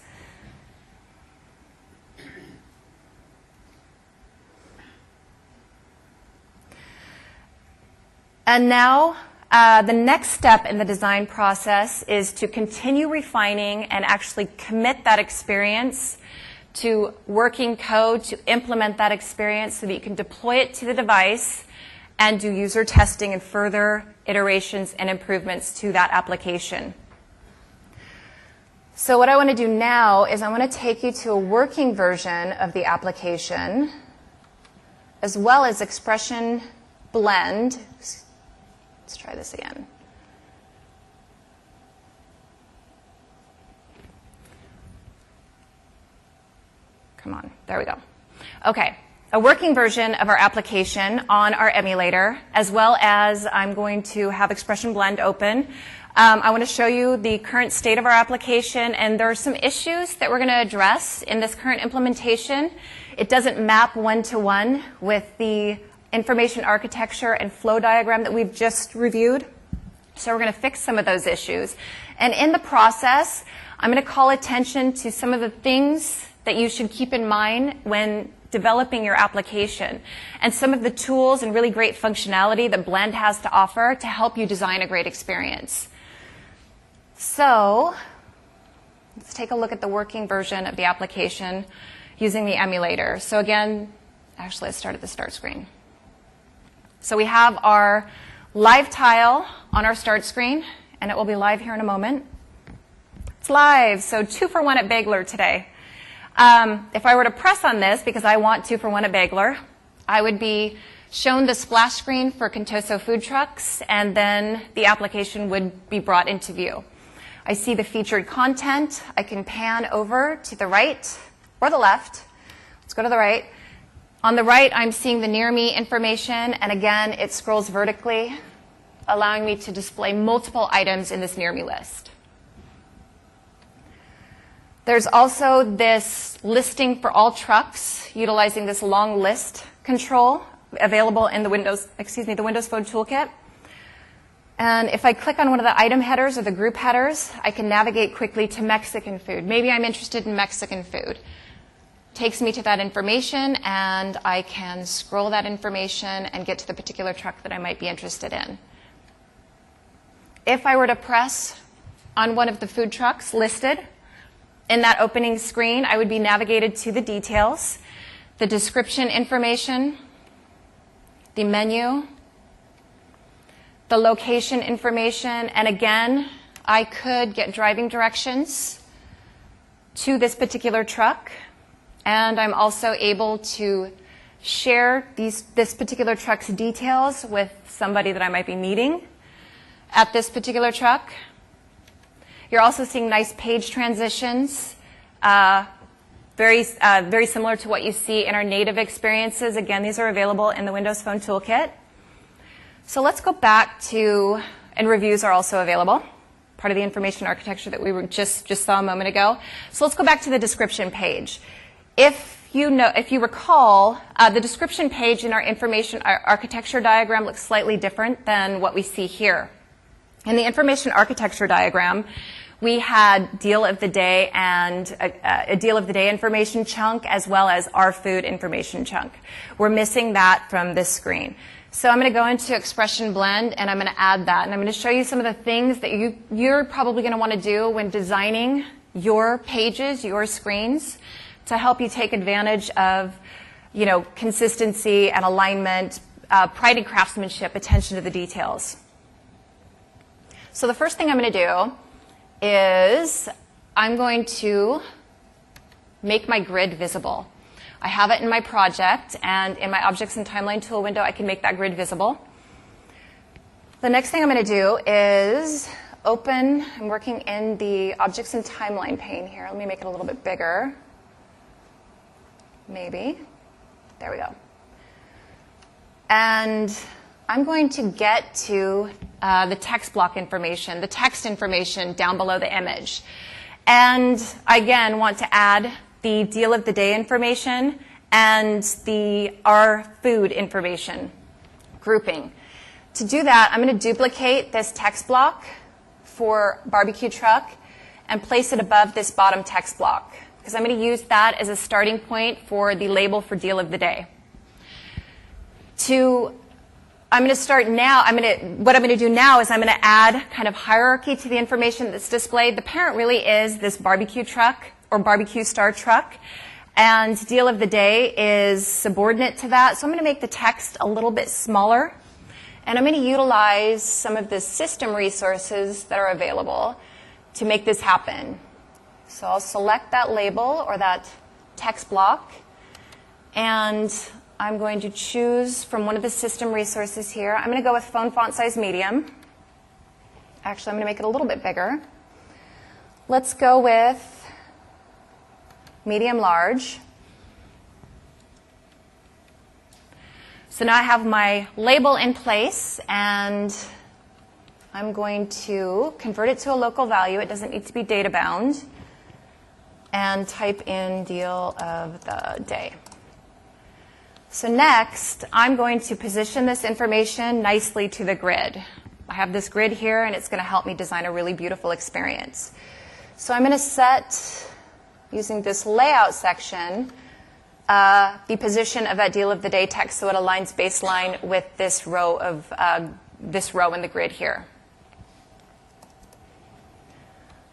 Speaker 1: And now, the next step in the design process is to continue refining and actually commit that experience to working code to implement that experience so that you can deploy it to the device and do user testing and further iterations and improvements to that application. So what I want to do now is I want to take you to a working version of the application as well as expression blend. Let's try this again. Come on, there we go. Okay, a working version of our application on our emulator, as well as I'm going to have Expression Blend open. I want to show you the current state of our application, and there are some issues that we're going to address in this current implementation. It doesn't map one-to-one with the information architecture and flow diagram that we've just reviewed. So we're going to fix some of those issues. And in the process, I'm going to call attention to some of the things that you should keep in mind when developing your application and some of the tools and really great functionality that Blend has to offer to help you design a great experience. So let's take a look at the working version of the application using the emulator. So again, actually let's start at the start screen. So we have our live tile on our start screen, and it will be live here in a moment. It's live, so 2 for 1 at Bagler today. If I were to press on this, because I want 2 for 1 at Bagler, I would be shown the splash screen for Contoso food trucks, and then the application would be brought into view. I see the featured content. I can pan over to the right or the left. Let's go to the right. On the right, I'm seeing the near me information, and again, it scrolls vertically, allowing me to display multiple items in this near me list. There's also this listing for all trucks, utilizing this long list control available in the Windows Phone Toolkit. And if I click on one of the item headers or the group headers, I can navigate quickly to Mexican food. Maybe I'm interested in Mexican food. Takes me to that information, and I can scroll that information and get to the particular truck that I might be interested in. If I were to press on one of the food trucks listed in that opening screen, I would be navigated to the details, the description information, the menu, the location information, and again, I could get driving directions to this particular truck. And I'm also able to share this particular truck's details with somebody that I might be meeting at this particular truck. You're also seeing nice page transitions, very similar to what you see in our native experiences. Again, these are available in the Windows Phone Toolkit. So let's go back to, and reviews are also available, part of the information architecture that we just saw a moment ago. So let's go back to the description page. If you recall, the description page in our information architecture diagram looks slightly different than what we see here. In the information architecture diagram, we had deal of the day and a deal of the day information chunk as well as our food information chunk. We're missing that from this screen. So I'm going to go into Expression Blend and I'm going to add that. And I'm going to show you some of the things that you're probably going to want to do when designing your pages, your screens, to help you take advantage of, consistency and alignment, pride and craftsmanship, attention to the details. So the first thing I'm going to do is I'm going to make my grid visible. I have it in my project, and in my Objects and Timeline tool window, I can make that grid visible. The next thing I'm going to do is open, I'm working in the Objects and Timeline pane here. Let me make it a little bit bigger. Maybe. There we go. And I'm going to get to the text block information, the text information down below the image. And I, again, want to add the deal of the day information and the our food information grouping. To do that, I'm going to duplicate this text block for barbecue truck and place it above this bottom text block, because I'm going to use that as a starting point for the label for deal of the day. I'm going to start now. What I'm going to do now is I'm going to add kind of hierarchy to the information that's displayed. The parent really is this barbecue truck or barbecue star truck, and deal of the day is subordinate to that. So I'm going to make the text a little bit smaller, and I'm going to utilize some of the system resources that are available to make this happen. So I'll select that label or that text block, and I'm going to choose from one of the system resources here. I'm going to go with phone font size medium. Actually, I'm going to make it a little bit bigger. Let's go with medium large. So now I have my label in place, and I'm going to convert it to a local value. It doesn't need to be data bound. And type in deal of the day. So next, I'm going to position this information nicely to the grid. I have this grid here, and it's going to help me design a really beautiful experience. So I'm going to set, using this layout section, the position of that deal of the day text so it aligns baseline with this row in the grid here.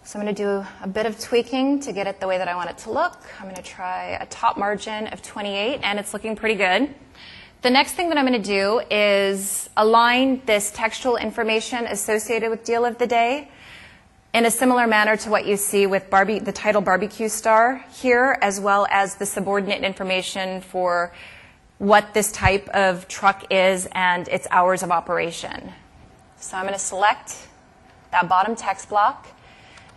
Speaker 1: So I'm going to do a bit of tweaking to get it the way that I want it to look. I'm going to try a top margin of 28, and it's looking pretty good. The next thing that I'm going to do is align this textual information associated with deal of the day in a similar manner to what you see with the title barbecue star here, as well as the subordinate information for what this type of truck is and its hours of operation. So I'm going to select that bottom text block.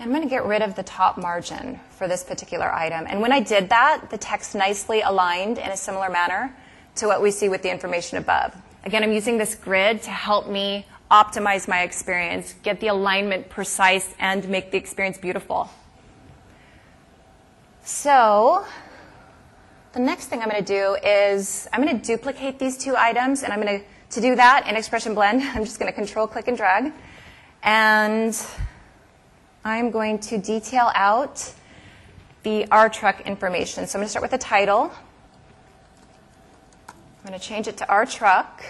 Speaker 1: I'm going to get rid of the top margin for this particular item. And when I did that, the text nicely aligned in a similar manner to what we see with the information above. Again, I'm using this grid to help me optimize my experience, get the alignment precise, and make the experience beautiful. So the next thing I'm going to do is I'm going to duplicate these two items, and I'm going to do that in Expression Blend, I'm just going to Control, click, and drag. And I'm going to detail out the R truck information. So I'm going to start with the title. I'm going to change it to R truck.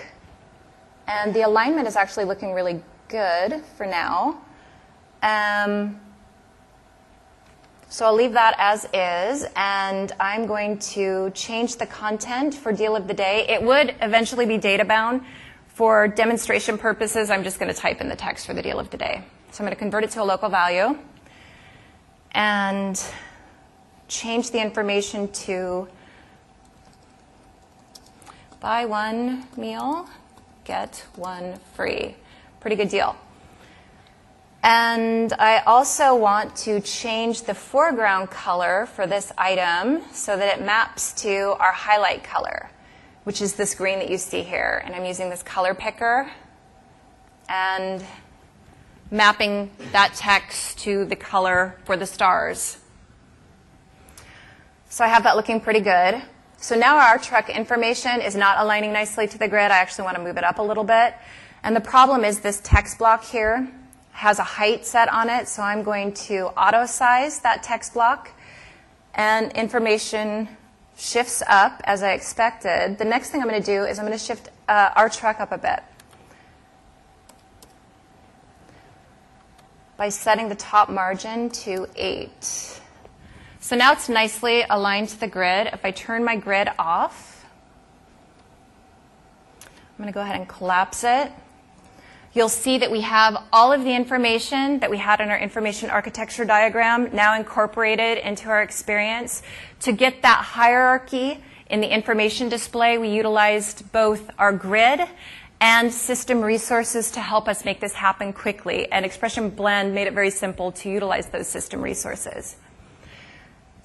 Speaker 1: And the alignment is actually looking really good for now. So I'll leave that as is. And I'm going to change the content for deal of the day. It would eventually be data bound. For demonstration purposes, I'm just going to type in the text for the deal of the day. So I'm going to convert it to a local value and change the information to buy one meal, get one free. Pretty good deal. And I also want to change the foreground color for this item so that it maps to our highlight color, which is this green that you see here. And I'm using this color picker and mapping that text to the color for the stars. So I have that looking pretty good. So now our truck information is not aligning nicely to the grid. I actually want to move it up a little bit. And the problem is this text block here has a height set on it, so I'm going to auto size that text block, and information shifts up as I expected. The next thing I'm going to do is I'm going to shift our truck up a bit by setting the top margin to 8. So now it's nicely aligned to the grid. If I turn my grid off, I'm going to go ahead and collapse it. you'll see that we have all of the information that we had in our information architecture diagram now incorporated into our experience. To get that hierarchy in the information display, we utilized both our grid and system resources to help us make this happen quickly. And Expression Blend made it very simple to utilize those system resources.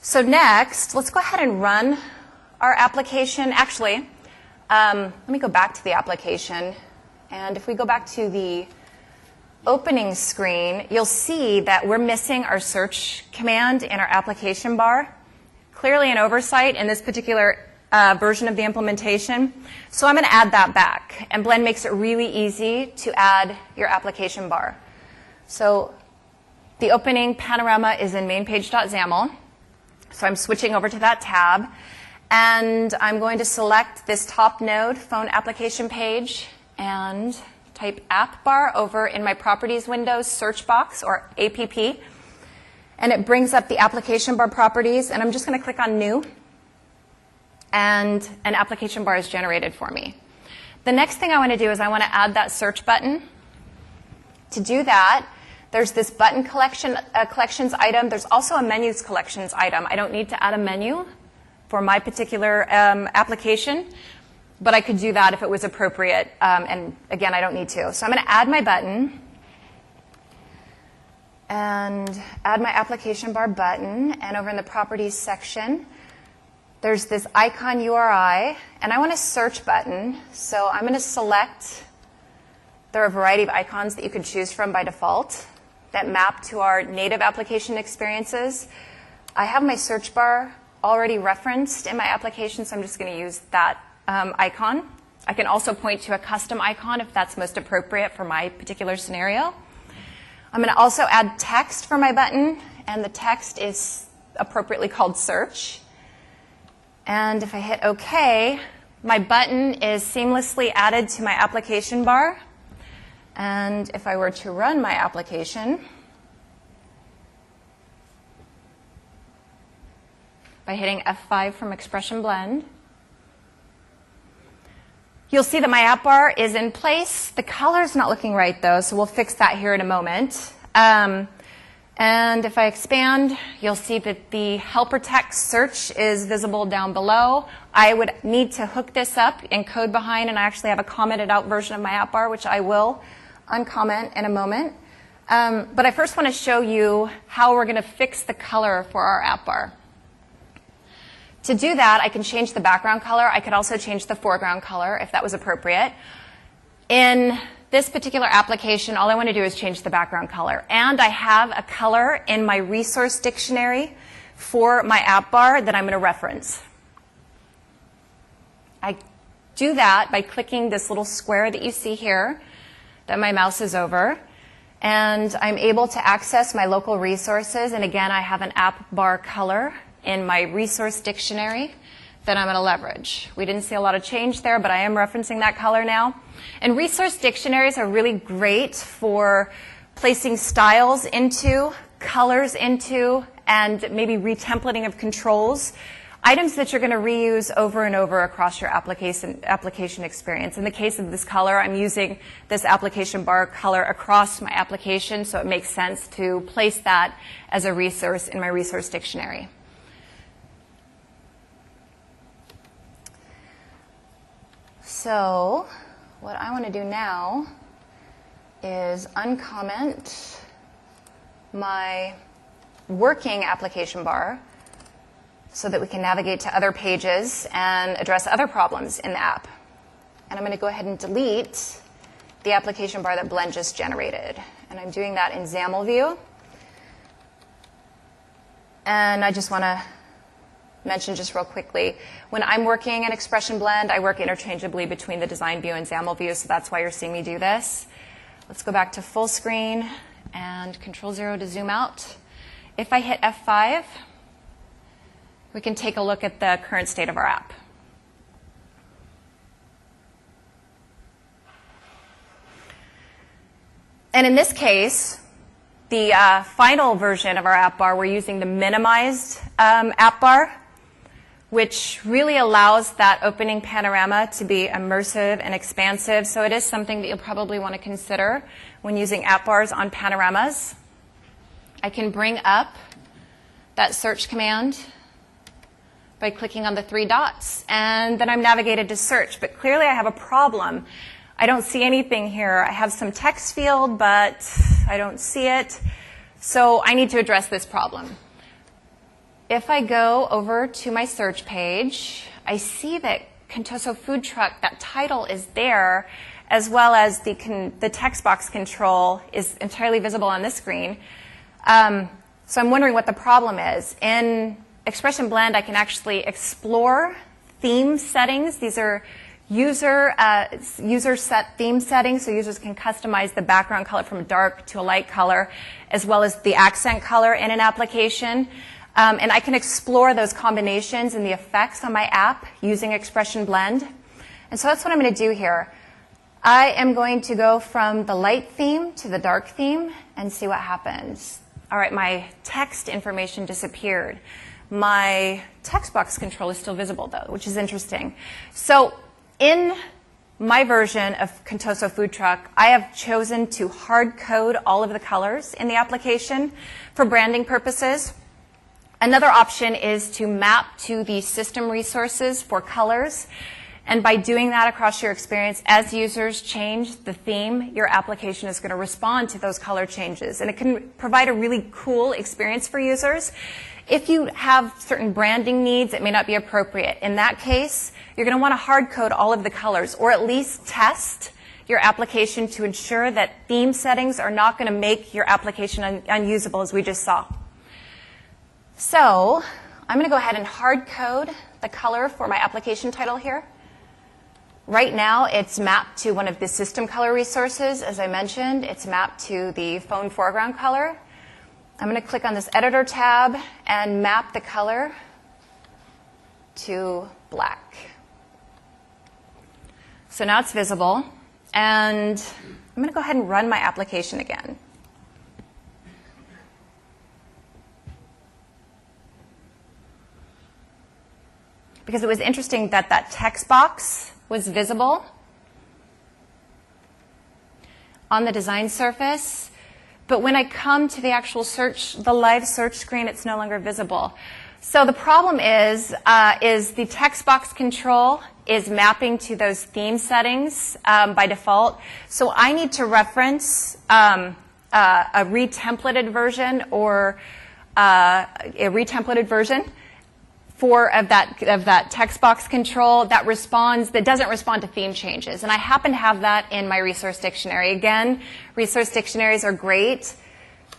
Speaker 1: So next, let's go ahead and run our application. Actually, let me go back to the application. And if we go back to the opening screen, you'll see that we're missing our search command in our application bar. Clearly an oversight in this particular version of the implementation. So I'm going to add that back. And Blend makes it really easy to add your application bar. So the opening panorama is in mainpage.xaml. So I'm switching over to that tab. And I'm going to select this top node, phone application page, and type app bar over in my properties window search box, or APP. And it brings up the application bar properties. And I'm just going to click on new. And an application bar is generated for me. The next thing I want to do is I want to add that search button. To do that, there's this button collections item. There's also a menus collections item. I don't need to add a menu for my particular application, but I could do that if it was appropriate. And again, I don't need to. So I'm going to add my button and add my application bar button. And over in the properties section, there's this icon URI, and I want a search button. So I'm going to select, there are a variety of icons that you can choose from by default that map to our native application experiences. I have my search bar already referenced in my application, so I'm just going to use that icon. I can also point to a custom icon if that's most appropriate for my particular scenario. I'm going to also add text for my button, and the text is appropriately called search. And if I hit OK, my button is seamlessly added to my application bar. And if I were to run my application by hitting F5 from Expression Blend, you'll see that my app bar is in place. The color's not looking right, though, so we'll fix that here in a moment. And if I expand, you'll see that the helper text search is visible down below. I would need to hook this up in code behind, and I actually have a commented out version of my app bar, which I will uncomment in a moment. But I first want to show you how we're going to fix the color for our app bar. To do that, I can change the background color. I could also change the foreground color if that was appropriate. In this particular application, all I want to do is change the background color. And I have a color in my resource dictionary for my app bar that I'm going to reference. I do that by clicking this little square that you see here that my mouse is over. And I'm able to access my local resources. And again, I have an app bar color in my resource dictionary that I'm going to leverage. We didn't see a lot of change there, but I am referencing that color now. And resource dictionaries are really great for placing styles into, colors into, and maybe retemplating of controls, items that you're going to reuse over and over across your application experience. In the case of this color, I'm using this application bar color across my application, so it makes sense to place that as a resource in my resource dictionary. So what I want to do now is uncomment my working application bar so that we can navigate to other pages and address other problems in the app. And I'm going to go ahead and delete the application bar that Blend just generated. And I'm doing that in XAML view. And I just want to mention just real quickly, when I'm working in Expression Blend, I work interchangeably between the design view and XAML view, so that's why you're seeing me do this. Let's go back to full screen and Control-0 to zoom out. If I hit F5, we can take a look at the current state of our app. And in this case, the final version of our app bar, we're using the minimized app bar. which really allows that opening panorama to be immersive and expansive. So it is something that you'll probably want to consider when using app bars on panoramas. I can bring up that search command by clicking on the 3 dots, and then I'm navigated to search. But clearly I have a problem. I don't see anything here. I have some text field, but I don't see it. So I need to address this problem. If I go over to my search page, I see that Contoso Food Truck, that title is there, as well as the text box control is entirely visible on this screen. So I'm wondering what the problem is. In Expression Blend, I can actually explore theme settings. These are user set theme settings, so users can customize the background color from a dark to a light color, as well as the accent color in an application. And I can explore those combinations and the effects on my app using Expression Blend. And so that's what I'm going to do here. I am going to go from the light theme to the dark theme and see what happens. All right, my text information disappeared. My text box control is still visible, though, which is interesting. So in my version of Contoso Food Truck, I have chosen to hard code all of the colors in the application for branding purposes. Another option is to map to the system resources for colors. And by doing that across your experience, as users change the theme, your application is going to respond to those color changes. And it can provide a really cool experience for users. If you have certain branding needs, it may not be appropriate. In that case, you're going to want to hard code all of the colors, or at least test your application to ensure that theme settings are not going to make your application unusable, as we just saw. So I'm going to go ahead and hard code the color for my application title here. Right now, it's mapped to one of the system color resources. As I mentioned, it's mapped to the phone foreground color. I'm going to click on this editor tab and map the color to black. So now it's visible. And I'm going to go ahead and run my application again. Because it was interesting that that text box was visible on the design surface, but when I come to the actual search, the live search screen, it's no longer visible. So the problem is the text box control is mapping to those theme settings by default. So I need to reference a retemplated version or a retemplated version of that text box control that doesn't respond to theme changes. And I happen to have that in my resource dictionary. Again, resource dictionaries are great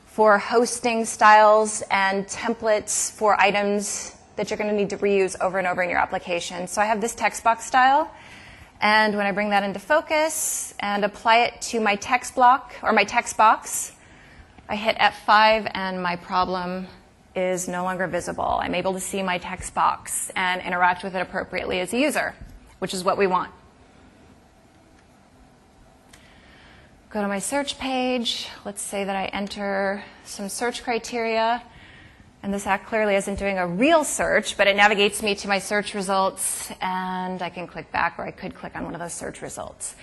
Speaker 1: for hosting styles and templates for items that you're going to need to reuse over and over in your application. So I have this text box style, and when I bring that into focus and apply it to my text block or my text box, I hit F5 and my problem is no longer visible. I'm able to see my text box and interact with it appropriately as a user, which is what we want. Go to my search page. Let's say that I enter some search criteria. And this app clearly isn't doing a real search, but it navigates me to my search results. And I can click back, or I could click on one of those search results.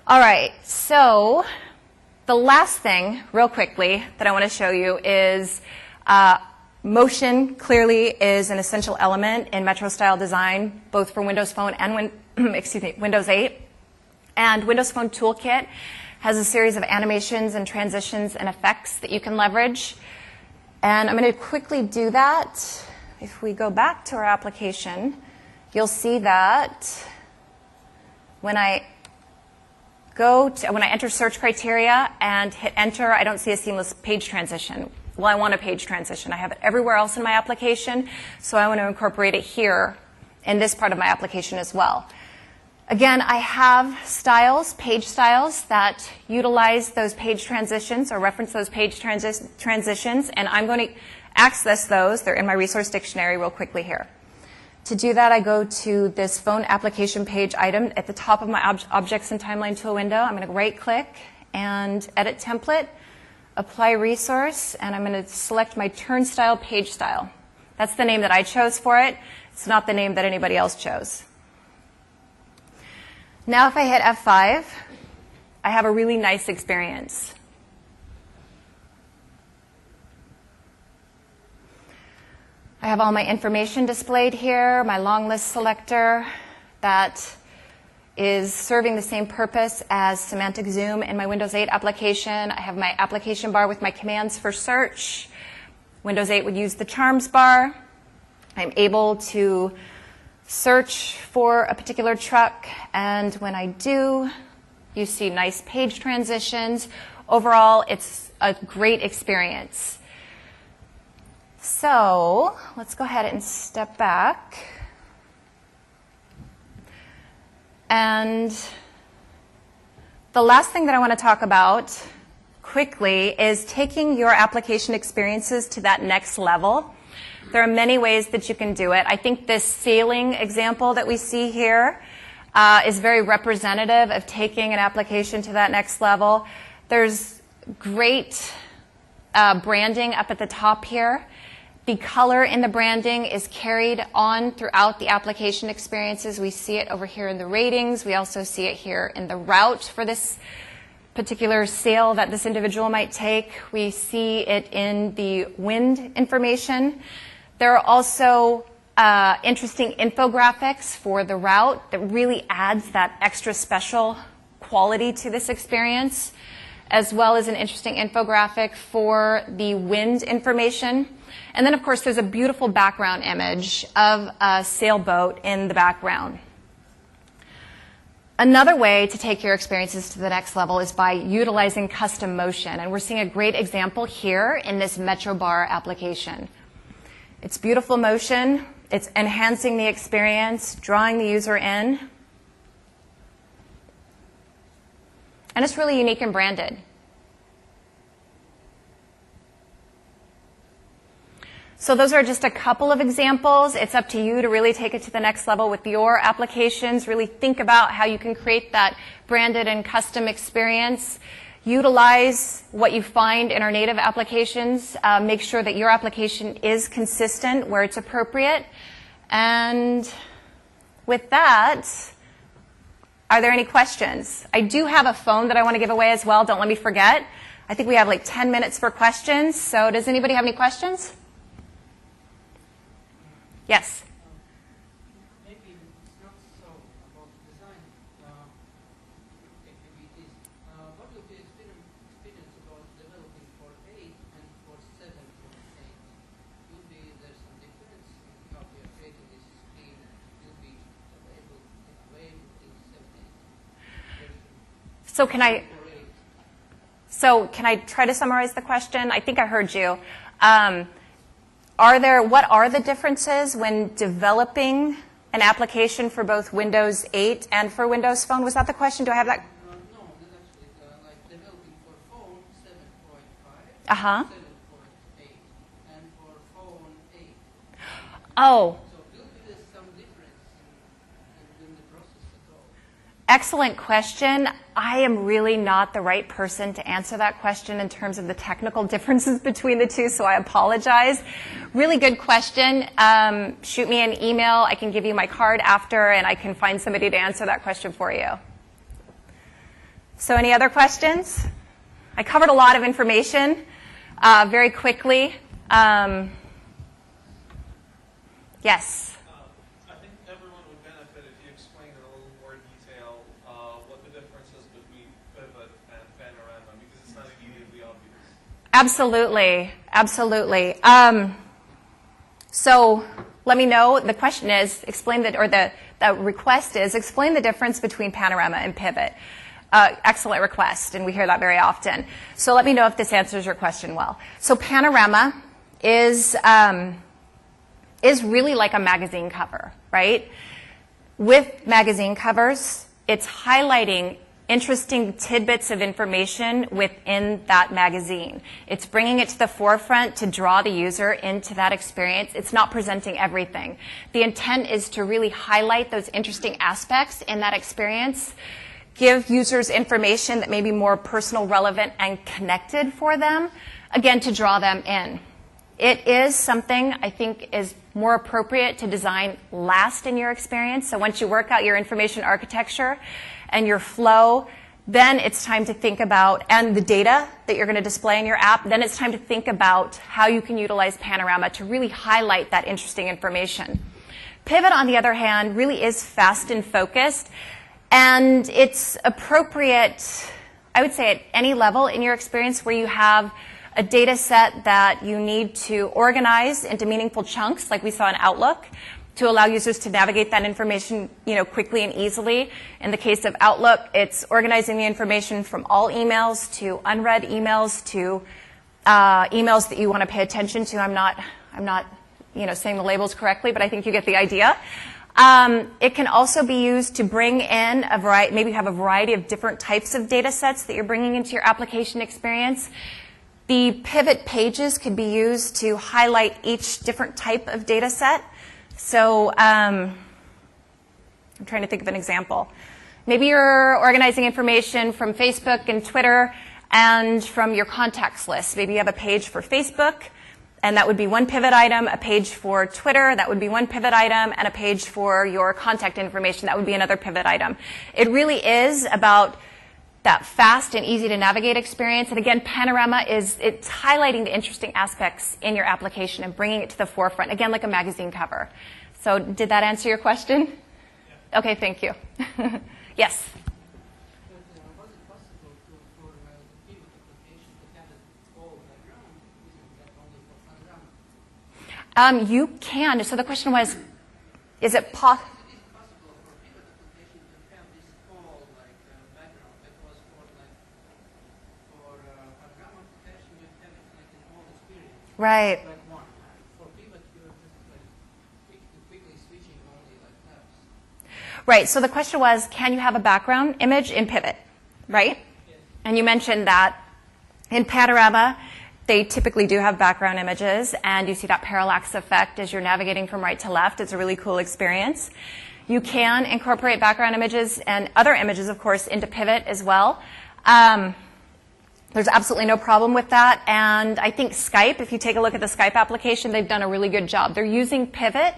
Speaker 1: All right, so the last thing, real quickly, that I want to show you is motion clearly is an essential element in Metro style design, both for Windows Phone and Windows 8. And Windows Phone Toolkit has a series of animations and transitions and effects that you can leverage. And I'm going to quickly do that. If we go back to our application, you'll see that when I enter search criteria and hit enter, I don't see a seamless page transition. Well, I want a page transition. I have it everywhere else in my application, so I want to incorporate it here in this part of my application as well. Again, I have styles, page styles, that utilize those page transitions or reference those page transitions, and I'm going to access those. They're in my resource dictionary real quickly here. To do that, I go to this phone application page item at the top of my Objects and Timeline tool window. I'm going to right-click and edit template, apply resource, and I'm going to select my turnstile page style. That's the name that I chose for it. It's not the name that anybody else chose. Now if I hit F5, I have a really nice experience. I have all my information displayed here, my long list selector that is serving the same purpose as semantic zoom in my Windows 8 application. I have my application bar with my commands for search. Windows 8 would use the charms bar. I'm able to search for a particular truck, and when I do, you see nice page transitions. Overall, it's a great experience. So let's go ahead and step back. And the last thing that I want to talk about quickly is taking your application experiences to that next level. There are many ways that you can do it. I think this sailing example that we see here is very representative of taking an application to that next level. There's great branding up at the top here. The color in the branding is carried on throughout the application experiences. We see it over here in the ratings. We also see it here in the route for this particular sail that this individual might take. We see it in the wind information. There are also interesting infographics for the route that really adds that extra special quality to this experience, as well as an interesting infographic for the wind information. And then, of course, there's a beautiful background image of a sailboat in the background. Another way to take your experiences to the next level is by utilizing custom motion. And we're seeing a great example here in this Metro Bar application. It's beautiful motion. It's enhancing the experience, drawing the user in. And it's really unique and branded. So those are just a couple of examples. It's up to you to really take it to the next level with your applications. Really think about how you can create that branded and custom experience. Utilize what you find in our native applications. Make sure that your application is consistent where it's appropriate. And with that, are there any questions? I do have a phone that I want to give away as well. Don't let me forget. I think we have like 10 minutes for questions. So does anybody have any questions? Yes.
Speaker 3: Maybe it's not so about design activities. What would be experience about developing for 8 and for 7.8? Will be there some difference in how we are creating this screen and will be available in 7.8?
Speaker 1: So can I try to summarize the question? I think I heard you. What are the differences when developing an application for both Windows 8 and for Windows Phone? Was that the question? Do I have that?
Speaker 3: No, that's actually like developing for phone 7.5, 7.8, and for phone 8.
Speaker 1: Oh.
Speaker 3: So will there be some difference in the process at all?
Speaker 1: Excellent question. I am really not the right person to answer that question in terms of the technical differences between the two, so I apologize. Really good question. Shoot me an email. I can give you my card after, and I can find somebody to answer that question for you. So any other questions? I covered a lot of information very quickly. Yes?
Speaker 4: I think everyone would benefit if you explained in a little more detail what the difference is between pivot and panorama, because it's not immediately obvious.
Speaker 1: Absolutely. Absolutely. So let me know. The question is, the request is, explain the difference between panorama and pivot. Excellent request, and we hear that very often. So let me know if this answers your question well. So panorama is really like a magazine cover, right? With magazine covers, it's highlighting interesting tidbits of information within that magazine. It's bringing it to the forefront to draw the user into that experience. It's not presenting everything. The intent is to really highlight those interesting aspects in that experience, give users information that may be more personal, relevant, and connected for them, again, to draw them in. It is something I think is more appropriate to design last in your experience. So once you work out your information architecture and your flow, then it's time to think about, and the data that you're going to display in your app, then it's time to think about how you can utilize Panorama to really highlight that interesting information. Pivot, on the other hand, really is fast and focused, and it's appropriate, I would say, at any level in your experience where you have a data set that you need to organize into meaningful chunks, like we saw in Outlook, to allow users to navigate that information, quickly and easily. In the case of Outlook, it's organizing the information from all emails to unread emails to emails that you want to pay attention to. I'm not saying the labels correctly, but I think you get the idea. It can also be used to bring in a variety, maybe you have a variety of different types of data sets that you're bringing into your application experience. The pivot pages could be used to highlight each different type of data set. So I'm trying to think of an example. Maybe you're organizing information from Facebook and Twitter and from your contacts list. Maybe you have a page for Facebook, and that would be one pivot item, a page for Twitter, that would be one pivot item, and a page for your contact information, that would be another pivot item. It really is about that fast and easy to navigate experience. And again, Panorama it's highlighting the interesting aspects in your application and bringing it to the forefront, again, like a magazine cover. So did that answer your question? Yeah. Okay, thank you. Yes?
Speaker 3: Was it possible for the pivot application to have it all background? Isn't that only for Panorama?
Speaker 1: You can. So the question was, is it possible?
Speaker 3: Is it possible for pivot application to have this all background? Because for Panorama application, you have it in all experience.
Speaker 1: Right.
Speaker 3: Like one. For pivot, you're just quickly switching only tabs.
Speaker 1: Right. So the question was, can you have a background image in Pivot? Right?
Speaker 3: Yes.
Speaker 1: And you mentioned that in Panorama, they typically do have background images, and you see that parallax effect as you're navigating from right to left. It's a really cool experience. You can incorporate background images and other images, of course, into Pivot as well. There's absolutely no problem with that. And I think Skype, if you take a look at the Skype application, they've done a really good job. They're using Pivot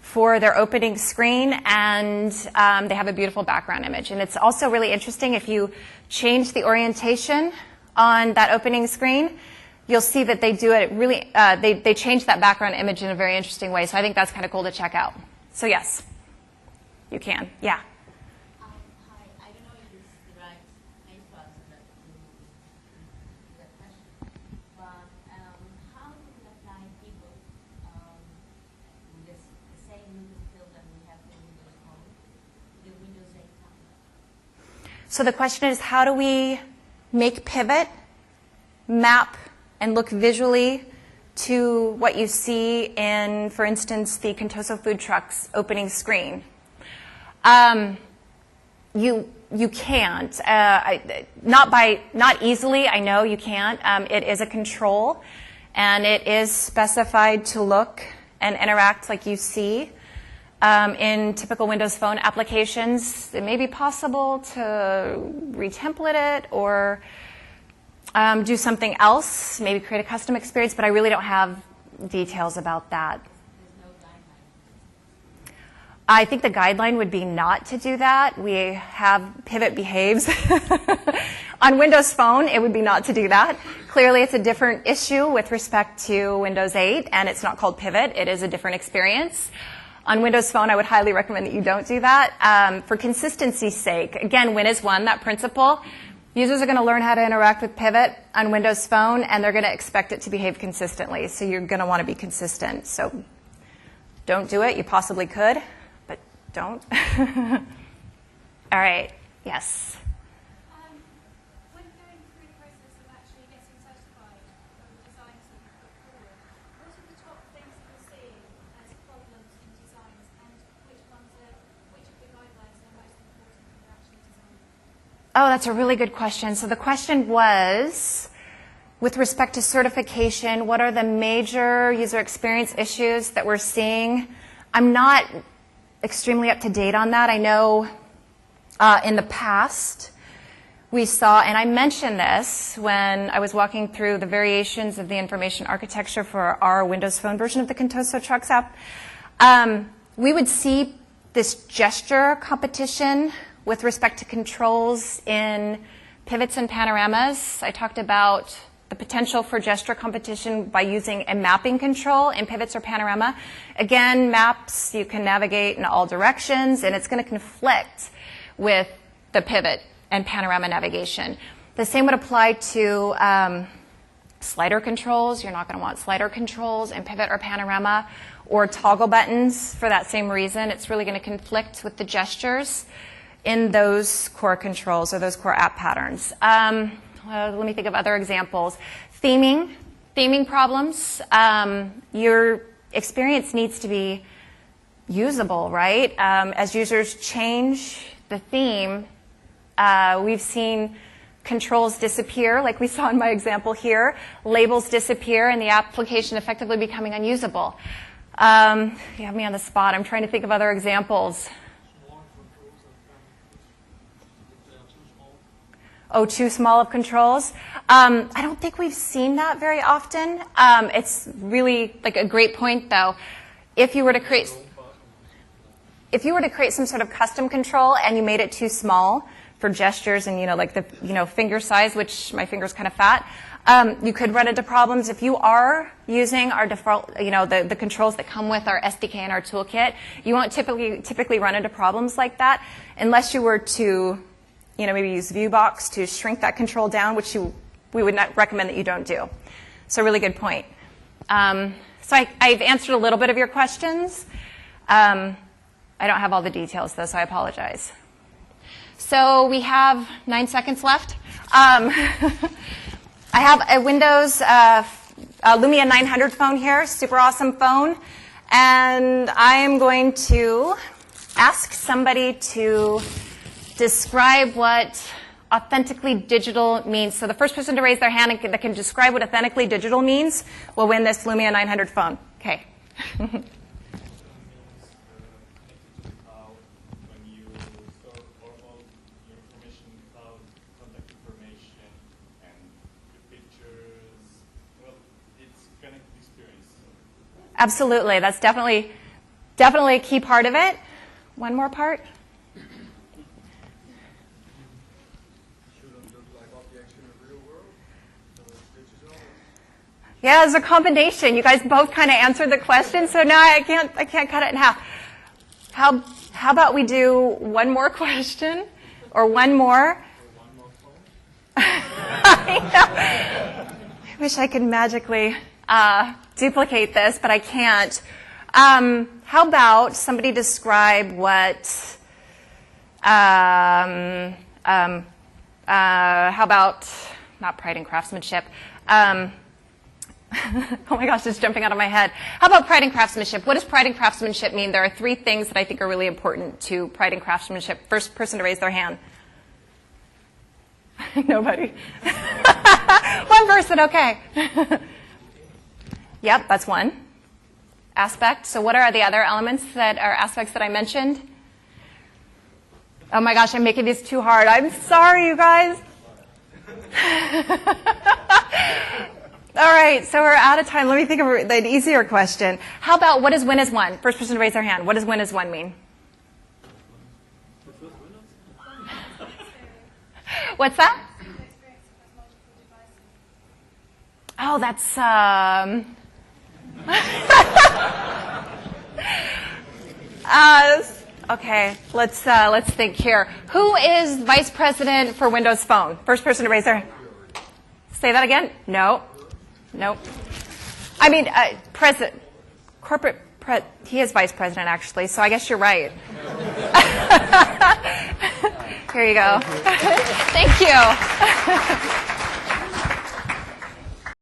Speaker 1: for their opening screen, and they have a beautiful background image. And it's also really interesting if you change the orientation on that opening screen, you'll see that they do it really, they change that background image in a very interesting way. So I think that's kind of cool to check out. So yes, you can. Yeah.
Speaker 5: Hi, I don't know if this is the right place to answer that question, but how do we apply pivot with the same look and feel that we have in Windows Phone to the Windows 8 tablet?
Speaker 1: So the question is, how do we make Pivot map and look visually to what you see in, for instance, the Contoso food truck's opening screen? You can't. Not easily. I know you can't. It is a control, and it is specified to look and interact like you see in typical Windows Phone applications. It may be possible to retemplate it or do something else, maybe create a custom experience, but I really don't have details about that.
Speaker 5: There's no guideline.
Speaker 1: I think the guideline would be not to do that. We have Pivot behaves. On Windows Phone, it would be not to do that. Clearly, it's a different issue with respect to Windows 8, and it's not called Pivot. It is a different experience. On Windows Phone, I would highly recommend that you don't do that. For consistency's sake, again, Win is one, that principle. Users are going to learn how to interact with Pivot on Windows Phone, and they're going to expect it to behave consistently. So you're going to want to be consistent. So don't do it. You possibly could, but don't. All right. Yes.
Speaker 6: When going through the process of actually getting certified for the designs that you put forward, what are the top things that you're seeing as problems in designs, and which of the guidelines are most important for actually designing?
Speaker 1: Oh, that's a really good question. So the question was, with respect to certification, what are the major user experience issues that we're seeing? I'm not extremely up to date on that. I know in the past, we saw, and I mentioned this when I was walking through the variations of the information architecture for our Windows Phone version of the Contoso Trucks app, we would see this gesture competition with respect to controls in pivots and panoramas. I talked about the potential for gesture competition by using a mapping control in pivots or panorama. Again, maps, you can navigate in all directions, and it's going to conflict with the pivot and panorama navigation. The same would apply to slider controls. You're not going to want slider controls in pivot or panorama, or toggle buttons for that same reason. It's really going to conflict with the gestures in those core controls or those core app patterns. Let me think of other examples. Theming problems. Your experience needs to be usable, right? As users change the theme, we've seen controls disappear, like we saw in my example here. Labels disappear, and the application effectively becoming unusable. You have me on the spot. I'm trying to think of other examples. Oh, too small of controls. I don't think we've seen that very often. It's really like a great point, though. If you were to create some sort of custom control and you made it too small for gestures and like the finger size, which my finger's kind of fat, you could run into problems. If you are using our default, the controls that come with our SDK and our toolkit, you won't typically run into problems like that unless you were to maybe use ViewBox to shrink that control down, which we would not recommend that you don't do. So really good point. So I've answered a little bit of your questions. I don't have all the details, though, so I apologize. So we have 9 seconds left. I have a Windows Lumia 900 phone here, super awesome phone. And I am going to ask somebody to describe what authentically digital means. So the first person to raise their hand that can describe what authentically digital means will win this Lumia 900 phone. Okay.
Speaker 7: When you store all your information in the cloud, contact information, and the pictures, well, it's connected experience.
Speaker 1: Absolutely. That's definitely a key part of it. One more part. Yeah, it's a combination. You guys both kind of answered the question, so now I can't cut it in half. How about we do one more question, or one more? I wish I could magically duplicate this, but I can't. How about somebody describe what? How about not pride and craftsmanship? Oh my gosh, it's jumping out of my head. How about pride and craftsmanship? What does pride and craftsmanship mean? There are 3 things that I think are really important to pride and craftsmanship. First person to raise their hand. Nobody. One person, okay. Yep, that's one aspect. So what are the other elements that are aspects that I mentioned? Oh my gosh, I'm making these too hard. I'm sorry, you guys. All right, so we're out of time. Let me think of an easier question. How about what does win as one? First person to raise their hand. What does win as one mean? What's that? Oh, that's okay. Let's think here. Who is vice president for Windows Phone? First person to raise their hand. Say that again? No. Nope. I mean, he is vice president, actually, so I guess you're right. Here you go. Thank you.